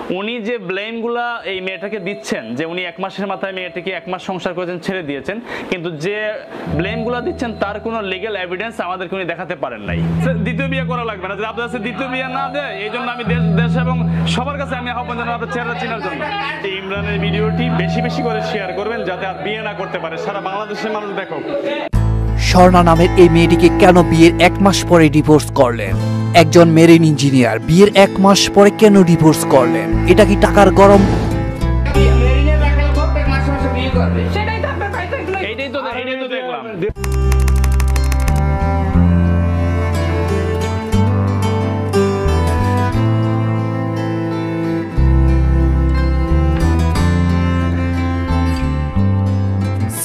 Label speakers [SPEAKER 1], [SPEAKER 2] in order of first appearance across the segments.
[SPEAKER 1] উনি যে ব্লেমগুলা এই মেয়েটাকে দিচ্ছেন যে উনি 1 মাসের মাথায় মেয়েটাকে 1 মাস সংসার করেছেন ছেড়ে দিয়েছেন, কিন্তু যে ব্লেমগুলা দিচ্ছেন তার কোনো লিগ্যাল এভিডেন্স আমাদেরকে উনি দেখাতে পারেন নাই। দ্বিতীয় বিয়ে করা লাগবে না, যদি আপনার কাছে দ্বিতীয় বিয়ে না দেয়, এই জন্য আমি দেশ এবং সবার কাছে আমি আহ্বান জানাবো আপনার চেহারা চেনার জন্য। ইমরানের ভিডিওটি বেশি বেশি করে শেয়ার করবেন যাতে আর বিয়ে না করতে পারে, সারা বাংলাদেশের মানুষ দেখো।
[SPEAKER 2] স্বর্ণা নামের এই মেয়েটিকে কেন বিয়ের 1 মাস পরে ডিভোর্স করলেন? একজন মেরিন ইঞ্জিনিয়ার বিয়ের 1 মাস পরে কেন ডিভোর্স করলেন? এটা কি টাকার গরম?
[SPEAKER 1] এইটাই তো দেখলাম।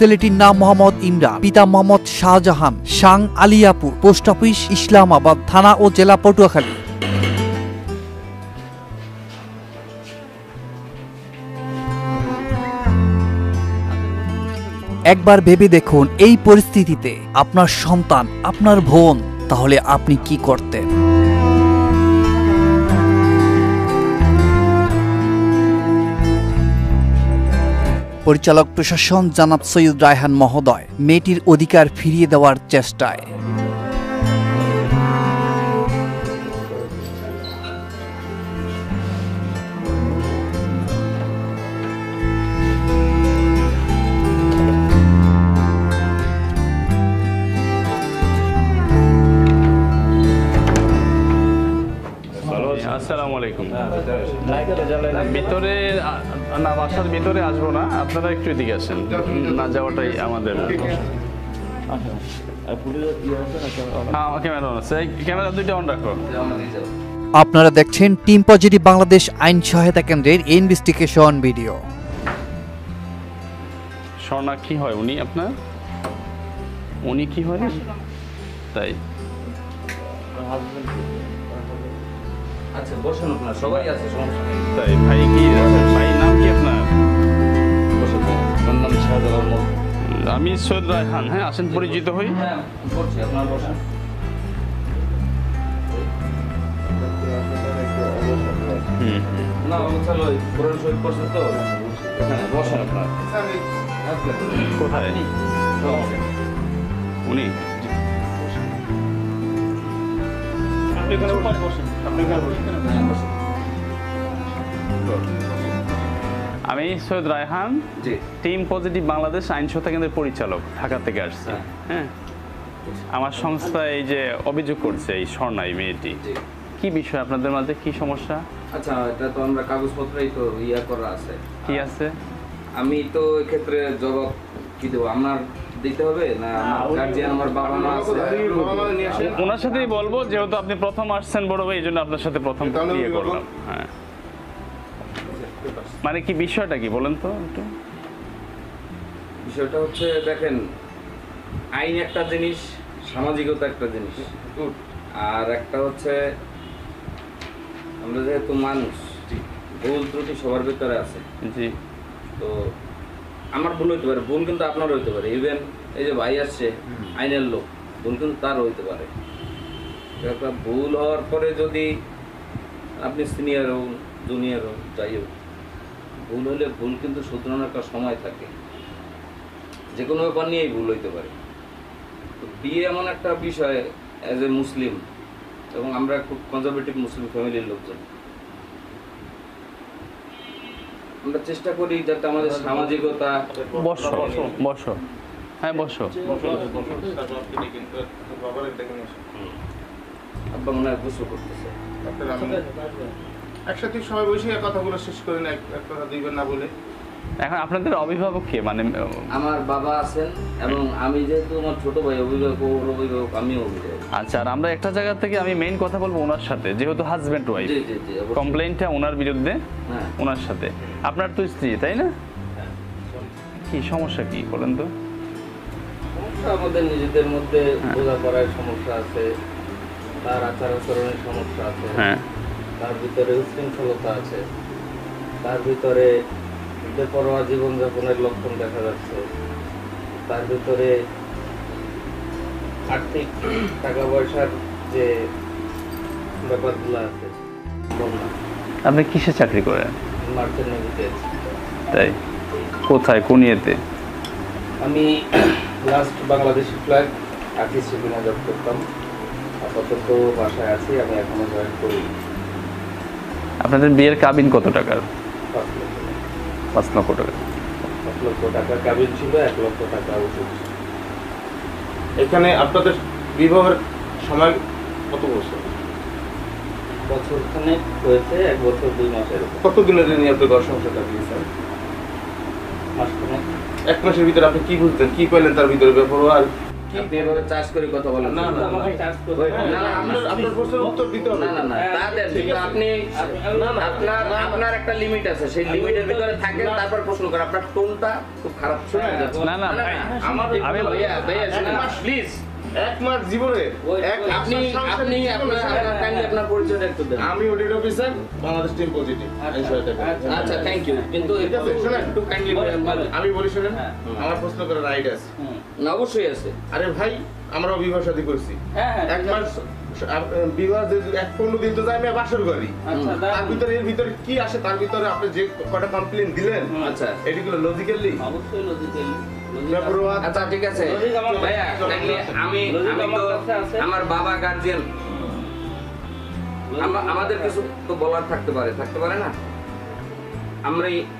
[SPEAKER 2] ছেলেটির নাম মোহাম্মদ ইমরান, পিতা মোহাম্মদ শাহজাহান, সাং আলিয়াপুর, পোস্ট অফিস ইসলামাবাদ, থানা ও জেলা পটুয়াখালী। একবার ভেবে দেখুন, এই পরিস্থিতিতে আপনার সন্তান, আপনার বোন, তাহলে আপনি কি করতেন? পরিচালক প্রশাসন জনাব সৈয়দ রায়হান মহোদয় মেয়েটির অধিকার ফিরিয়ে দেওয়ার চেষ্টায়।
[SPEAKER 1] আসসালামু আলাইকুম। ভিতরে না, বাসার ভিতরে আসবো না, আপনারা একটু এদিকে আসেন, না যাওয়াটাই আমাদের। ক্যামেরা অন আছে, ক্যামেরা দুইটা অন রাখো।
[SPEAKER 2] আপনারা দেখছেন টিম পজিটিভ বাংলাদেশ আইন সহায়তা কেন্দ্রের ইনভেস্টিগেশন ভিডিও।
[SPEAKER 1] স্বর্ণা কি হয় উনি আপনার? উনি কি হয়? তাই
[SPEAKER 3] আচ্ছা বসুন, আপনার সবাই আছে, সমস্যা নেই।
[SPEAKER 1] তাই ভাই কি, ভাই নাম কি আপনার?
[SPEAKER 3] বসুন, আমার নাম শাহজাহান।
[SPEAKER 1] আমি সৈয়দ রায়হান। হ্যাঁ, আসেন, পরিচিত হই।
[SPEAKER 3] হ্যাঁ বলছি, আপনার বসেন। না চলো, পুরান শহীদ করছেন তো, হ্যাঁ বসেন আপনার।
[SPEAKER 1] কোথায় উনি? আমি সৈয়দ রায়হান, টিম পজিটিভ বাংলাদেশ আইন সহায়তা কেন্দ্রের পরিচালক, ঢাকা থেকে আসছি। হ্যাঁ, আমার সংস্থা এই যে অভিযোগ করছে এই স্বর্ণা এই মেয়েটি, কি বিষয় আপনাদের মাঝে, কি সমস্যা?
[SPEAKER 3] আচ্ছা, এটা তো আমরা কাগজপত্রই তো ইয়া করা আছে।
[SPEAKER 1] কি আছে?
[SPEAKER 3] আমি তো এক্ষেত্রে জবাব কি দেবো, আপনার দিতে হবে না? গার্জিয়ান আমার বাবা মা আছে,
[SPEAKER 1] ওনার সাথেই বলবো, যেহেতু আপনি প্রথম আসছেন বড় ভাই, এই জন্য আপনার সাথে প্রথম ইয়ে করলাম। হ্যাঁ, মানে কি বিষয়টা কি বলেন তো একটু।
[SPEAKER 3] বিষয়টা হচ্ছে, দেখেন, আইন একটা জিনিস, সামাজিকতা একটা জিনিস, আর একটা হচ্ছে আমরা যেহেতু মানুষ, ভুল ত্রুটি সবার ভিতরে আছে।
[SPEAKER 1] জি,
[SPEAKER 3] তো আমার ভুল হইতে পারে, ভুল কিন্তু আপনারও হইতে পারে। ইভেন এই যে ভাই আসছে আইনের লোক, ভুল কিন্তু তারও হইতে পারে। একটা ভুল হওয়ার পরে যদি আপনি সিনিয়র হন, জুনিয়র হন, যাই হোক, ভুল হলে ভুল কিন্তু শুধরানোর একটা সময় থাকে। যে কোনো ব্যাপার নিয়েই ভুল হইতে পারে। তো বিয়ে এমন একটা বিষয়, অ্যাজ এ মুসলিম, এবং আমরা খুব কনজারভেটিভ মুসলিম ফ্যামিলির লোকজন, আমরা চেষ্টা করি যাতে আমাদের সামাজিকতা।
[SPEAKER 1] বসো বসো, হ্যাঁ বসো।
[SPEAKER 3] আব্বা মনে হয় গোসল করতেছে।
[SPEAKER 4] একসাথে সবাই বসে কথাগুলো শেষ করে না, এক কথা দিবেন না বলে।
[SPEAKER 1] এখন আপনাদের অভিভাবক কে? মানে
[SPEAKER 3] আমার বাবা আছেন, এবং আমি যেহেতু আমার ছোট ভাই অভিভাবক, ওর অভিভাবক, আমিও অভিভাবক।
[SPEAKER 1] আচ্ছা, আর আমরা একটা জায়গা থেকে আমি মেইন কথা বলবো ওনার সাথে, যেহেতু হাজবেন্ড ওয়াইফ, কমপ্লেইনটা ওনার বিরুদ্ধে, ওনার সাথে। আপনার তো স্ত্রী, তাই না? কি সমস্যা কি বলেন তো?
[SPEAKER 3] আমাদের নিজেদের মধ্যে বোঝাপড়ার সমস্যা আছে, তার আচার আচরণের সমস্যা আছে, তার ভিতরে উশৃঙ্খলতা আছে, তার ভিতরে বেপরোয়া জীবনযাপনের লক্ষণ দেখা যাচ্ছে, তার ভিতরে আর্থিক টাকা পয়সার যে ব্যাপারগুলো আছে।
[SPEAKER 1] আপনি কিসে চাকরি করেন?
[SPEAKER 3] মার্চেন্ট নেভিতে আছি।
[SPEAKER 1] তাই কোথায়, কোন ইয়েতে?
[SPEAKER 3] আমি লাস্ট বাংলাদেশি ফ্ল্যাগ আর্টিস্ট শিপিংয়ে জব করতাম, আপাতত বাসায় আছি, আমি এখনো জয়েন করি।
[SPEAKER 1] আপনাদের বিয়ের কাবিন কত টাকার?
[SPEAKER 3] 5 লক্ষ
[SPEAKER 1] 5 লক্ষ টাকা।
[SPEAKER 3] 5 লক্ষ টাকা কাবিন ছিল, 1 লক্ষ টাকা ওষুধ।
[SPEAKER 4] এখানে আপনাদের বিবাহের সময় কত বছর?
[SPEAKER 3] বছরখানেক হয়েছে, 1 বছর 2 মাস এরকম।
[SPEAKER 4] কতদিনের নিয়ে আপনি ঘর সংসার কাটিয়েছেন?
[SPEAKER 3] মাসখানেক।
[SPEAKER 4] 1 মাসের ভিতরে আপনি কি বুঝতেন, কি পেলেন তার ভিতরে ব্যাপার? আর
[SPEAKER 3] আপনি এভাবে চার্জ করে কথা বলেন
[SPEAKER 4] না, না,
[SPEAKER 3] আমাকে চার্জ করে
[SPEAKER 4] না, না, আপনার প্রশ্নের উত্তর দিতে হবে।
[SPEAKER 3] না না না তা দেন, কিন্তু আপনি আপনার একটা লিমিট আছে, সেই লিমিটের ভিতরে থাকেন, তারপর প্রশ্ন করেন। আপনার টোনটা খুব খারাপ শোনা যাচ্ছে।
[SPEAKER 1] না, না, ভাই,
[SPEAKER 3] আমি ভাইয়া প্লিজ
[SPEAKER 4] 1 মাস জীবনে
[SPEAKER 3] আপনার পরিচয়টা একটু দেন।
[SPEAKER 4] আমি audit officer, Bangladesh team positive.
[SPEAKER 3] আচ্ছা থ্যাংক ইউ, কিন্তু
[SPEAKER 4] ঠিক আছে, শুনেন,
[SPEAKER 3] একটু কাইন্ডলি
[SPEAKER 4] আমি বলি শুনেন, আমার প্রশ্ন করার রাইট আছে।
[SPEAKER 3] না অবশ্যই আছে।
[SPEAKER 4] আরে ভাই, আমরা বিবাহ শাদী করছি,
[SPEAKER 3] হ্যাঁ
[SPEAKER 4] 1 মাস বিবাহ 15 দিন তো যাই আমি বাসর করি।
[SPEAKER 3] আচ্ছা
[SPEAKER 4] তার ভিতরে এর ভিতরে কি আসে, তার ভিতরে আপনি যে কটা কমপ্লেইন দিলেন,
[SPEAKER 3] আচ্ছা
[SPEAKER 4] এটিগুলো লজিক্যালি
[SPEAKER 3] অবশ্যই লজিক্যালি।
[SPEAKER 4] আচ্ছা
[SPEAKER 3] ঠিক আছে ভাইয়া, আমি তো আমার বাবা গার্জিয়ান, আমাদের কিছু তো বলার থাকতে পারে না।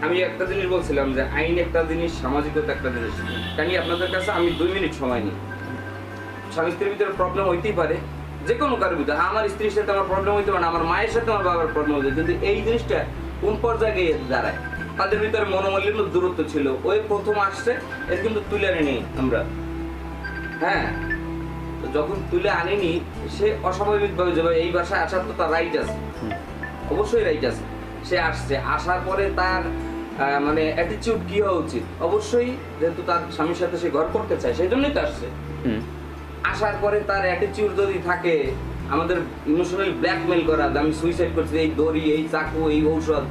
[SPEAKER 3] আমি একটা জিনিস বলছিলাম যে আইন একটা জিনিস, সামাজিকতা একটা জিনিস। কারণ আপনাদের কাছে আমি 2 মিনিট সময় নিই। স্বামী স্ত্রীর ভিতরে প্রবলেম হইতেই পারে, যে কোনো কারোর ভিতরে। আমার স্ত্রীর সাথে আমার প্রবলেম হইতে পারে, আমার মায়ের সাথে আমার বাবার প্রবলেম হইতে, কিন্তু এই জিনিসটা কোন পর্যায়ে গিয়ে দাঁড়ায়? তাদের ভিতরে মনোমালিন্য দূরত্ব ছিল, ওই প্রথম আসছে, এর কিন্তু তুলে আনিনি আমরা। হ্যাঁ, তো যখন তুলে আনিনি, সে অস্বাভাবিকভাবে যাবে এই বাসায় আসার তো তার রাইট আছে, অবশ্যই রাইট আছে। সে আসছে, আসার পরে তার মানে অ্যাটিটিউড কি হওয়া উচিত? অবশ্যই যেহেতু তার স্বামীর সাথে সে ঘর করতে চায়, সেই জন্যই তো আসছে। আসার পরে তার অ্যাটিটিউড যদি থাকে আমাদের ইমোশনালি ব্ল্যাকমেল করা, আমি সুইসাইড করছি, এই দড়ি, এই চাকু, এই ঔষধ,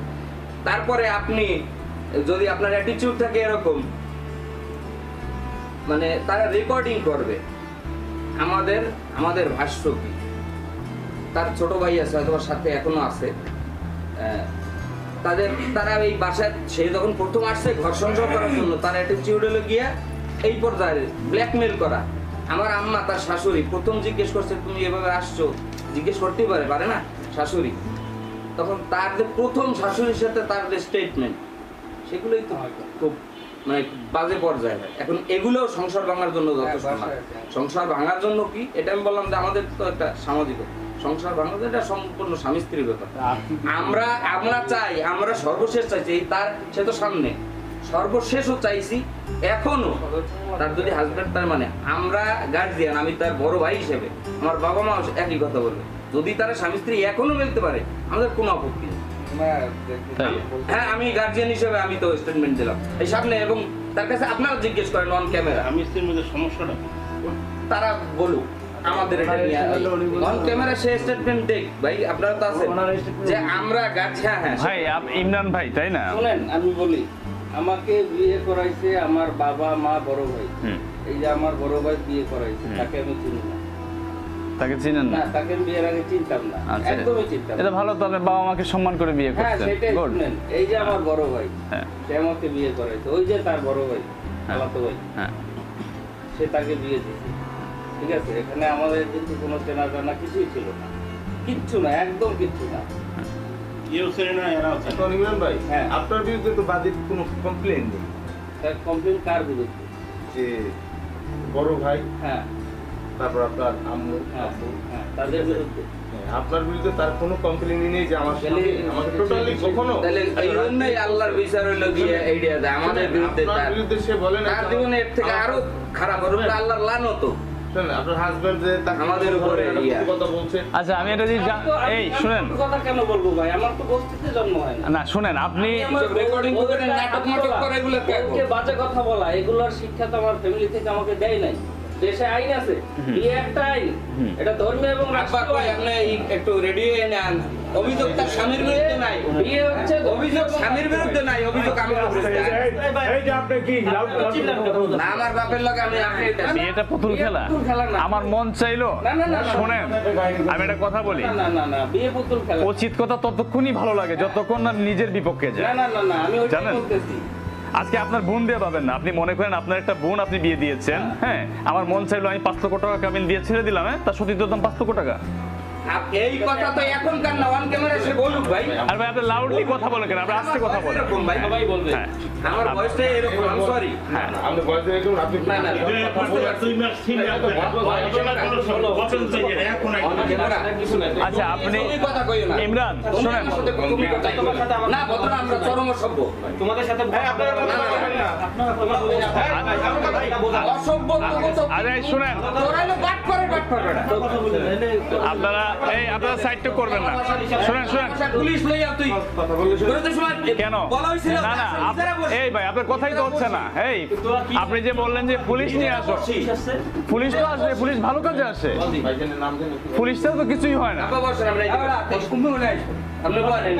[SPEAKER 3] তারপরে আপনি যদি আপনার অ্যাটিটিউড থাকে এরকম, মানে তারা রেকর্ডিং করবে আমাদের ভাষ্য কি। তার ছোট ভাই আছে, হয়তো সাথে এখনো আছে, তারা এই বাসায় সে যখন প্রথম আসছে ঘর সংসার করার জন্য, তার অ্যাটিটিউড হলো গিয়া এই পর্যায়ে ব্ল্যাকমেল করা। আমার আম্মা, তার শাশুড়ি প্রথম জিজ্ঞেস করছে, তুমি এভাবে আসছো, জিজ্ঞেস করতেই পারে না শাশুড়ি। তখন তার যে প্রথম শাশুড়ির সাথে তার যে স্টেটমেন্ট, সেগুলোই তো খুব মানে বাজে পর্যায়ে। এখন এগুলো সংসার ভাঙার জন্য যথেষ্ট না। সংসার ভাঙার জন্য কি, এটা আমি বললাম যে আমাদের তো একটা সামাজিক সংসার ভাঙা, এটা সম্পূর্ণ স্বামী স্ত্রীর ব্যাপার। আমরা চাই, আমরা সর্বশেষ চাইছি, সে তো সামনে সর্বশেষও চাইছি, এখনো তার যদি হাজবেন্ড, তার মানে আমরা গার্জিয়ান, আমি তার বড় ভাই হিসেবে, আমার বাবা মা একই কথা বলবে, যদি তারা স্বামী স্ত্রী এখনো মিলতে পারে, আমাদের কোনো আপত্তি নেই। হ্যাঁ, আমি গার্জিয়ান হিসেবে আমি তো স্টেটমেন্ট দিলাম এই সামনে, এবং তার কাছে আপনারা জিজ্ঞেস করেন অন ক্যামেরা,
[SPEAKER 4] আমি স্ত্রীর মধ্যে সমস্যাটা
[SPEAKER 3] তারা বলুক আমাদের অন ক্যামেরা সে স্টেটমেন্ট দেখ। ভাই আপনারা তো আছেন যে আমরা গার্জিয়ান। হ্যাঁ
[SPEAKER 1] ভাই ইমরান ভাই, তাই না?
[SPEAKER 5] শুনেন, আমি বলি, আমাকে বিয়ে করাইছে আমার বাবা মা বড় ভাই। এই যে আমার বড় ভাই বিয়ে করাইছে, তাকে আমি চিনি না।
[SPEAKER 1] তাকে চিনেন
[SPEAKER 5] না,
[SPEAKER 1] না?
[SPEAKER 5] তাকে আমি বিয়ের আগে চিনতাম না,
[SPEAKER 1] আচ্ছা,
[SPEAKER 5] একদমই চিনতাম না।
[SPEAKER 1] এটা ভালো, তবে বাবা মাকে সম্মান করে বিয়ে
[SPEAKER 5] হ্যাঁ
[SPEAKER 1] করছেন।
[SPEAKER 5] সেটাই।
[SPEAKER 1] গুড।
[SPEAKER 5] শুনেন, এই যে আমার বড় ভাই,
[SPEAKER 1] হ্যাঁ
[SPEAKER 5] সে আমাকে বিয়ে করাইছে, ওই যে তার বড় ভাই, খালাতো ভাই,
[SPEAKER 1] হ্যাঁ,
[SPEAKER 5] সে তাকে বিয়ে দিয়েছে। ঠিক আছে, এখানে আমাদের কিন্তু কোনো চেনা জানা কিছুই ছিল না, কিচ্ছু না, একদম কিচ্ছু না।
[SPEAKER 4] ইমরান ভাই,
[SPEAKER 5] হ্যাঁ।
[SPEAKER 4] আপনার বিরুদ্ধে তো বাদী কোনো কমপ্লেইন নেই
[SPEAKER 5] তার কমপ্লেন কার বিরুদ্ধে?
[SPEAKER 4] যে বড় ভাই,
[SPEAKER 5] হ্যাঁ
[SPEAKER 4] তারপর আপনার আম্মু,
[SPEAKER 5] হ্যাঁ
[SPEAKER 4] আব্বু,
[SPEAKER 5] হ্যাঁ, তাদের বিরুদ্ধে।
[SPEAKER 4] হ্যাঁ, আপনার বিরুদ্ধে তার কোনো কমপ্লেইনই নেই যে আমার
[SPEAKER 3] তাহলে
[SPEAKER 4] আমাকে টোটালি কখনো
[SPEAKER 3] তাহলে এই জন্যই আল্লাহর বিচার হইলো গিয়ে এইটা যে আমাদের বিরুদ্ধে,
[SPEAKER 4] আপনার বিরুদ্ধে সে বলে না
[SPEAKER 3] তার জীবনে এর থেকে আরো খারাপ হবে, আল্লাহর লানত।
[SPEAKER 4] শুনেন, আপনার হাজবেন্ড যে তাকে
[SPEAKER 3] আমাদের উপরে
[SPEAKER 4] কথা বলছে,
[SPEAKER 1] আচ্ছা আমি এটা যদি এই শুনেন,
[SPEAKER 5] আমি কথা কেন বলবো ভাই, আমার তো বস্তিতে জন্ম হয় না।
[SPEAKER 1] না শুনেন, আপনি
[SPEAKER 3] রেকর্ডিং করে নাটক মাটক করে এগুলো
[SPEAKER 5] ওকে বাজে কথা বলা, এগুলোর শিক্ষা তো আমার ফ্যামিলি থেকে আমাকে দেয় নাই। দেশে আইন আছে, বিয়ে একটা আইন, এটা ধর্মীয় এবং
[SPEAKER 3] আব্বা
[SPEAKER 5] রাষ্ট্রীয়
[SPEAKER 3] কই
[SPEAKER 5] আইন।
[SPEAKER 3] আপনি একটু রেডিও এনে আন, অভিযোগ তার স্বামীর বিরুদ্ধে নাই,
[SPEAKER 5] বিয়ে হচ্ছে
[SPEAKER 3] অভিযোগ স্বামীর বিরুদ্ধে নাই, অভিযোগ আমার বিরুদ্ধে। না আমার বাপের লগে আমি
[SPEAKER 1] বিয়েটা পুতুল খেলা?
[SPEAKER 5] পুতুল খেলা না।
[SPEAKER 1] আমার মন চাইলো।
[SPEAKER 5] না, না, না, না।
[SPEAKER 1] শোনেন, আমি একটা কথা বলি,
[SPEAKER 5] না না না বিয়ে পুতুল খেলা।
[SPEAKER 1] উচিত কথা ততক্ষণই ভালো লাগে যতক্ষণ না নিজের বিপক্ষে
[SPEAKER 5] না
[SPEAKER 1] যায়।
[SPEAKER 5] না না না আমি ওইটাই
[SPEAKER 1] জানেন?
[SPEAKER 5] বলতেছি।
[SPEAKER 1] আজকে আপনার বোন দিয়ে পাবেন না, আপনি মনে করেন আপনার একটা বোন আপনি বিয়ে দিয়েছেন, হ্যাঁ, আমার মন চাইলো আমি 5 লক্ষ টাকা কাবিন দিয়ে ছেড়ে দিলাম, হ্যাঁ, তার সতীত্বের দাম 5 লক্ষ টাকা।
[SPEAKER 3] এই কথা তো এখনকার না, অন ক্যামেরা সে বলুক ভাই।
[SPEAKER 1] আর ভাই আপনি লাউডলি কথা বলেন কেন, আপনি আস্তে কথা বলেন।
[SPEAKER 3] এরকম ভাই,
[SPEAKER 5] সবাই বলবে।
[SPEAKER 1] হ্যাঁ,
[SPEAKER 3] আমার বয়সটা এরকম, আমি সরি।
[SPEAKER 4] আপনি বয়স দেখুন, আপনি
[SPEAKER 3] না না বুঝতে পারছি।
[SPEAKER 1] আচ্ছা আপনি
[SPEAKER 3] তুমি কথা কইও না।
[SPEAKER 1] ইমরান
[SPEAKER 3] তুমি
[SPEAKER 1] শোনেন,
[SPEAKER 3] আমার সাথে তুমি কথা কইও না। না বদরা আমরা চরম অসভ্য।
[SPEAKER 5] তোমাদের সাথে
[SPEAKER 4] আপনারা কথা বলবেন না।
[SPEAKER 3] অসভ্য তো
[SPEAKER 1] আরে শুনেন,
[SPEAKER 3] তোরা হলো বাট করে বেটা।
[SPEAKER 1] আপনারা আপনারা সাইড টু করবেন না। শুনেন শুনেন,
[SPEAKER 3] পুলিশ লইয়া তুই
[SPEAKER 4] কথা বললে
[SPEAKER 3] তোরা তো সময়
[SPEAKER 1] কেন?
[SPEAKER 3] বলা হইছিল
[SPEAKER 1] না না এই ভাই আপনার কথাই তো হচ্ছে না। এই আপনি যে বললেন যে পুলিশ নিয়ে আসো, পুলিশ তো আসবে, পুলিশ ভালো কাজে আসে,
[SPEAKER 4] ভাইজানের নাম জানেন?
[SPEAKER 1] পুলিশটাও তো কিছুই হয় না।
[SPEAKER 3] বাবা বসেন আমরা এই কুম্ভে হলে আসবো। আপনি বলেন এই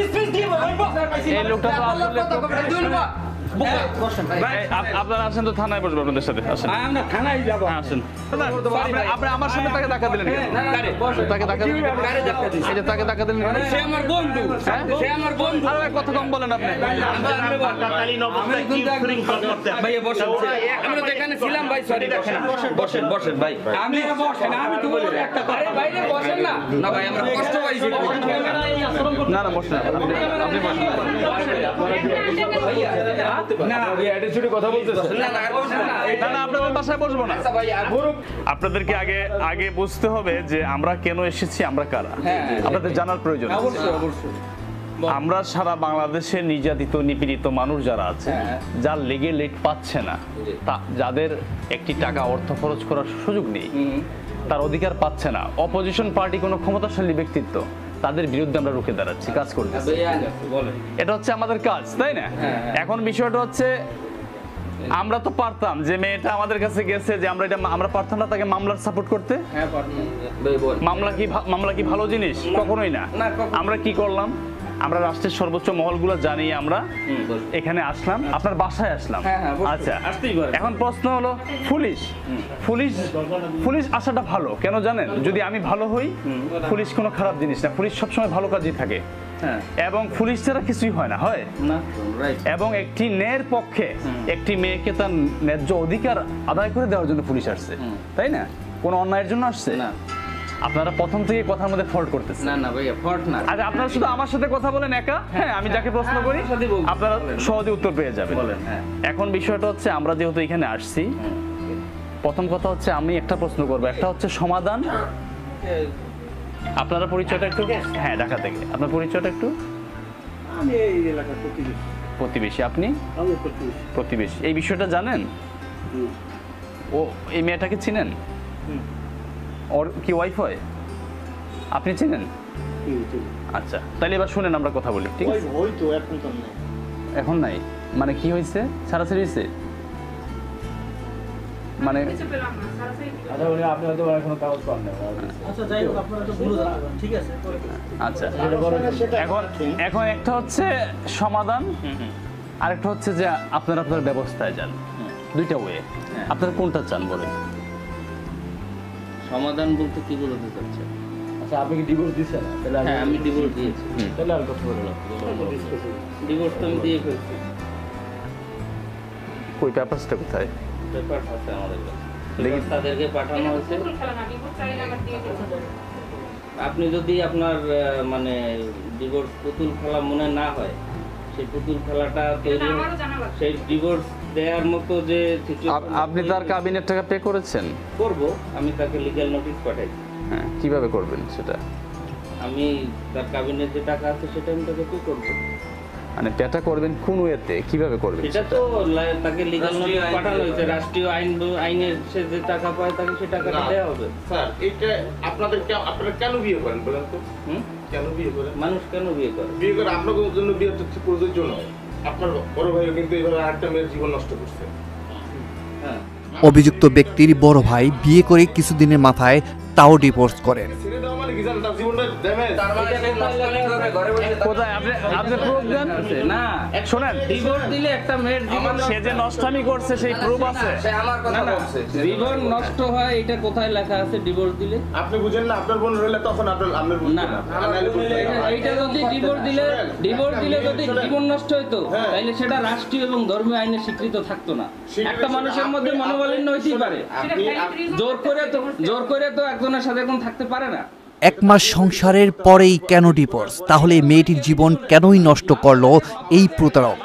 [SPEAKER 3] এই
[SPEAKER 1] এই লোকটা তো আসলে
[SPEAKER 3] ভাই
[SPEAKER 1] আপনারা আসেন তো থানায় বসবো আপনাদের সাথে, আসেন।
[SPEAKER 3] আমরা থানায় যাব।
[SPEAKER 1] হ্যাঁ, আসেন। আপনি আমার সাথে তাকে ধাক্কা দিলেন কেন? তাকে ধাক্কা দিলেন কেন?
[SPEAKER 3] গাড়ি ধাক্কা দিছি।
[SPEAKER 1] এই যে তাকে ধাক্কা দিলেন কেন?
[SPEAKER 3] সে আমার বন্ধু, সে আমার বন্ধু।
[SPEAKER 1] আরে ভাই, কথা কম বলেন আপনি।
[SPEAKER 3] ভাইয়া বসেন, আমরা তো এখানে ছিলাম ভাই, সরি বসেন বসেন ভাই। আমি বসেন, আমি তো বলি একটা কথা। আরে বাইরে বসেন না। না ভাই আমরা কষ্ট পাইছি।
[SPEAKER 1] না না বসেন, আপনি বসেন।
[SPEAKER 3] না
[SPEAKER 1] কথা বলতেছেন?
[SPEAKER 3] না না বসেন না।
[SPEAKER 1] না না আপনার বাসায় বসবো না।
[SPEAKER 3] আচ্ছা ভাই
[SPEAKER 1] আপনাদেরকে আগে বুঝতে হবে যে আমরা কেন এসেছি, আমরা কারা,
[SPEAKER 3] হ্যাঁ।
[SPEAKER 1] আপনাদের জানার প্রয়োজন আছে।
[SPEAKER 3] অবশ্যই অবশ্যই।
[SPEAKER 1] আমরা সারা বাংলাদেশে নির্যাতিত নিপীড়িত মানুষ যারা আছে,
[SPEAKER 3] হ্যাঁ।
[SPEAKER 1] যার লেগে লেট পাচ্ছে না, যাদের একটি টাকা অর্থ খরচ করার সুযোগ নেই, তার অধিকার পাচ্ছে না, অপোজিশন পার্টি কোনো ক্ষমতাশালী ব্যক্তিত্ব, তাদের বিরুদ্ধে আমরা রুখে দাঁড়াচ্ছি, কাজ করতেছি।
[SPEAKER 3] ভাইয়া বলেন।
[SPEAKER 1] এটা হচ্ছে আমাদের কাজ, তাই না?
[SPEAKER 3] হ্যাঁ।
[SPEAKER 1] এখন বিষয়টা হচ্ছে আমরা তো পারতাম যে মেয়েটা আমাদের কাছে গেছে, যে আমরা পারতাম না তাকে মামলার সাপোর্ট করতে।
[SPEAKER 3] হ্যাঁ পার্টনার ভাই বল।
[SPEAKER 1] মামলা কি ভালো জিনিস? কখনোই না।
[SPEAKER 3] না, কখনো।
[SPEAKER 1] আমরা কি করলাম, আমরা রাষ্ট্রের সর্বোচ্চ মহলগুলো জানিয়ে আমরা এখানে আসলাম, আপনার বাসায় আসলাম।
[SPEAKER 3] হ্যাঁ, হ্যাঁ, অবশ্যই।
[SPEAKER 1] আচ্ছা
[SPEAKER 3] আসতেই পারে।
[SPEAKER 1] এখন প্রশ্ন হলো পুলিশ আসাটা ভালো কেন জানেন? যদি আমি ভালো হই, পুলিশ কোনো খারাপ জিনিস না, পুলিশ সবসময় ভালো কাজই থাকে।
[SPEAKER 3] হ্যাঁ
[SPEAKER 1] এবং পুলিশ ছাড়া কিছুই হয় না, হয়
[SPEAKER 3] না রাইট।
[SPEAKER 1] এবং একটি ন্যায়ের পক্ষে একটি মেয়েকে তার ন্যায্য অধিকার আদায় করে দেওয়ার জন্য পুলিশ আসছে, তাই না? কোনো অন্যায়ের জন্য আসছে
[SPEAKER 3] না
[SPEAKER 1] আপনারা প্রথম থেকে কথার মধ্যে ফল্ট করতেছেন।
[SPEAKER 3] না না ভাইয়া ফল্ট না।
[SPEAKER 1] আচ্ছা আপনারা শুধু আমার সাথে কথা বলেন একা, হ্যাঁ, আমি যাকে প্রশ্ন করি
[SPEAKER 3] আমার সাথেই বলবো।
[SPEAKER 1] আপনারা সহজে উত্তর পেয়ে যাবেন।
[SPEAKER 3] বলেন, হ্যাঁ।
[SPEAKER 1] এখন বিষয়টা হচ্ছে আমরা যেহেতু এখানে আসছি, প্রথম কথা হচ্ছে আমি একটা প্রশ্ন করবো, একটা হচ্ছে সমাধান। আপনারা পরিচয়টা একটু, হ্যাঁ ঢাকা থেকে, আপনার পরিচয়টা একটু।
[SPEAKER 6] আমি এই এলাকার প্রতিবেশী।
[SPEAKER 1] প্রতিবেশী? আপনি
[SPEAKER 6] আমি প্রতিবেশী।
[SPEAKER 1] প্রতিবেশী, এই বিষয়টা জানেন? ও এই মেয়েটাকে চিনেন? ওর কি ওয়াইফ হয়? আপনি চিনেন? আচ্ছা তাহলে এবার শুনেন, আমরা কথা বলি, ঠিক আছে?
[SPEAKER 6] হয়তো এখন তো নেই।
[SPEAKER 1] এখন নাই মানে কি হয়েছে? ছাড়াছাড়ি হয়েছে মানে?
[SPEAKER 6] আপনি হয়তো এখনো কাগজ পান না। আচ্ছা যাই হোক, আপনারা তো ভুল জানেন, ঠিক আছে।
[SPEAKER 1] আচ্ছা এখন একটা হচ্ছে সমাধান, আরেকটা হচ্ছে যে আপনার ব্যবস্থায় যান, দুইটা ওয়ে। আপনারা কোনটা চান বলেন?
[SPEAKER 5] সমাধান বলতে কি বলতে চাচ্ছেন?
[SPEAKER 6] আচ্ছা আপনি কি ডিভোর্স দিছেন? তাহলে
[SPEAKER 5] হ্যাঁ আমি ডিভোর্স দিয়েছি।
[SPEAKER 6] তাহলে আর কথা বললাম।
[SPEAKER 5] ডিভোর্স তো আমি দিয়ে ফেলছি।
[SPEAKER 1] কই পেপারসটা কোথায়?
[SPEAKER 5] পেপার আছে আমাদের কাছে,
[SPEAKER 1] লেগে-
[SPEAKER 5] তাদেরকে পাঠানো হয়েছে। আপনি যদি আপনার মানে ডিভোর্স পুতুল খেলা মনে না হয়, সেই পুতুল খেলাটা তৈরি, সেই ডিভোর্স দেওয়ার মতো যে
[SPEAKER 1] আপনি তার কাবিনের টাকা পে করেছেন?
[SPEAKER 5] করব, আমি তাকে লিগ্যাল নোটিশ পাঠাইছি।
[SPEAKER 1] হ্যাঁ, কিভাবে করবেন সেটা?
[SPEAKER 5] আমি তার কাবিনের যে টাকা আছে সেটা আমি তাকে পে করবো।
[SPEAKER 1] মানে পেটা করবেন কোন ওয়েতে, কিভাবে করবেন?
[SPEAKER 5] এটা তো তাকে লিগ্যাল নোটিশ পাঠানো হয়েছে, রাষ্ট্রীয় আইনের সে যে টাকা পায় তাকে সে টাকাটা দেওয়া হবে।
[SPEAKER 4] স্যার এটা আপনারা কেন বিয়ে করেন বলেন তো?
[SPEAKER 5] হুম?
[SPEAKER 4] কেন বিয়ে করেন?
[SPEAKER 5] মানুষ কেন বিয়ে করে?
[SPEAKER 4] বিয়ে করে আপনাদের জন্য বিয়ে হচ্ছে প্রযোজ্য নয়। আপনার বড় ভাইও কিন্তু এইভাবে আরেকটা মেয়ের জীবন নষ্ট করছে।
[SPEAKER 5] হ্যাঁ
[SPEAKER 2] অভিযুক্ত ব্যক্তির বড় ভাই বিয়ে করে কিছুদিনের মাথায় তাও ডিভোর্স করেন।
[SPEAKER 4] ছেড়ে দেওয়া মানে কি জানেন, তার জীবনটা ড্যামেজ।
[SPEAKER 3] তার মানে সে নষ্টামি করে ঘরে বসে থাকবে।
[SPEAKER 1] কোথায় আপনি প্রুফ দেন?
[SPEAKER 5] না
[SPEAKER 1] শোনেন,
[SPEAKER 5] ডিভোর্স দিলে একটা মেয়ের জীবন
[SPEAKER 1] সে যে নষ্টামি করছে সেই প্রুফ আছে।
[SPEAKER 3] সে আমার
[SPEAKER 5] না
[SPEAKER 3] কথা
[SPEAKER 5] না
[SPEAKER 3] বলছে।
[SPEAKER 5] জীবন নষ্ট হয় এটা কোথায় লেখা আছে ডিভোর্স দিলে?
[SPEAKER 4] আপনি বুঝেন না, আপনার বোন রইলে তখন আপনার বুঝবেন
[SPEAKER 5] না,
[SPEAKER 4] না। নাহলে বুঝবেন না।
[SPEAKER 5] এইটা যদি ডিভোর্স দিলে যদি জীবন নষ্ট হইতো তাহলে সেটা রাষ্ট্রীয় এবং ধর্মীয় আইনে স্বীকৃত থাকতো না। একটা মানুষের মধ্যে মনোমালিন্য হইতেই পারে, জোর করে তো একজনের সাথে এখন থাকতে পারে না।
[SPEAKER 2] 1 মাস সংসারের পরেই কেন ডিভোর্স? তাহলে মেয়েটির জীবন কেনই নষ্ট করলো এই প্রতারক?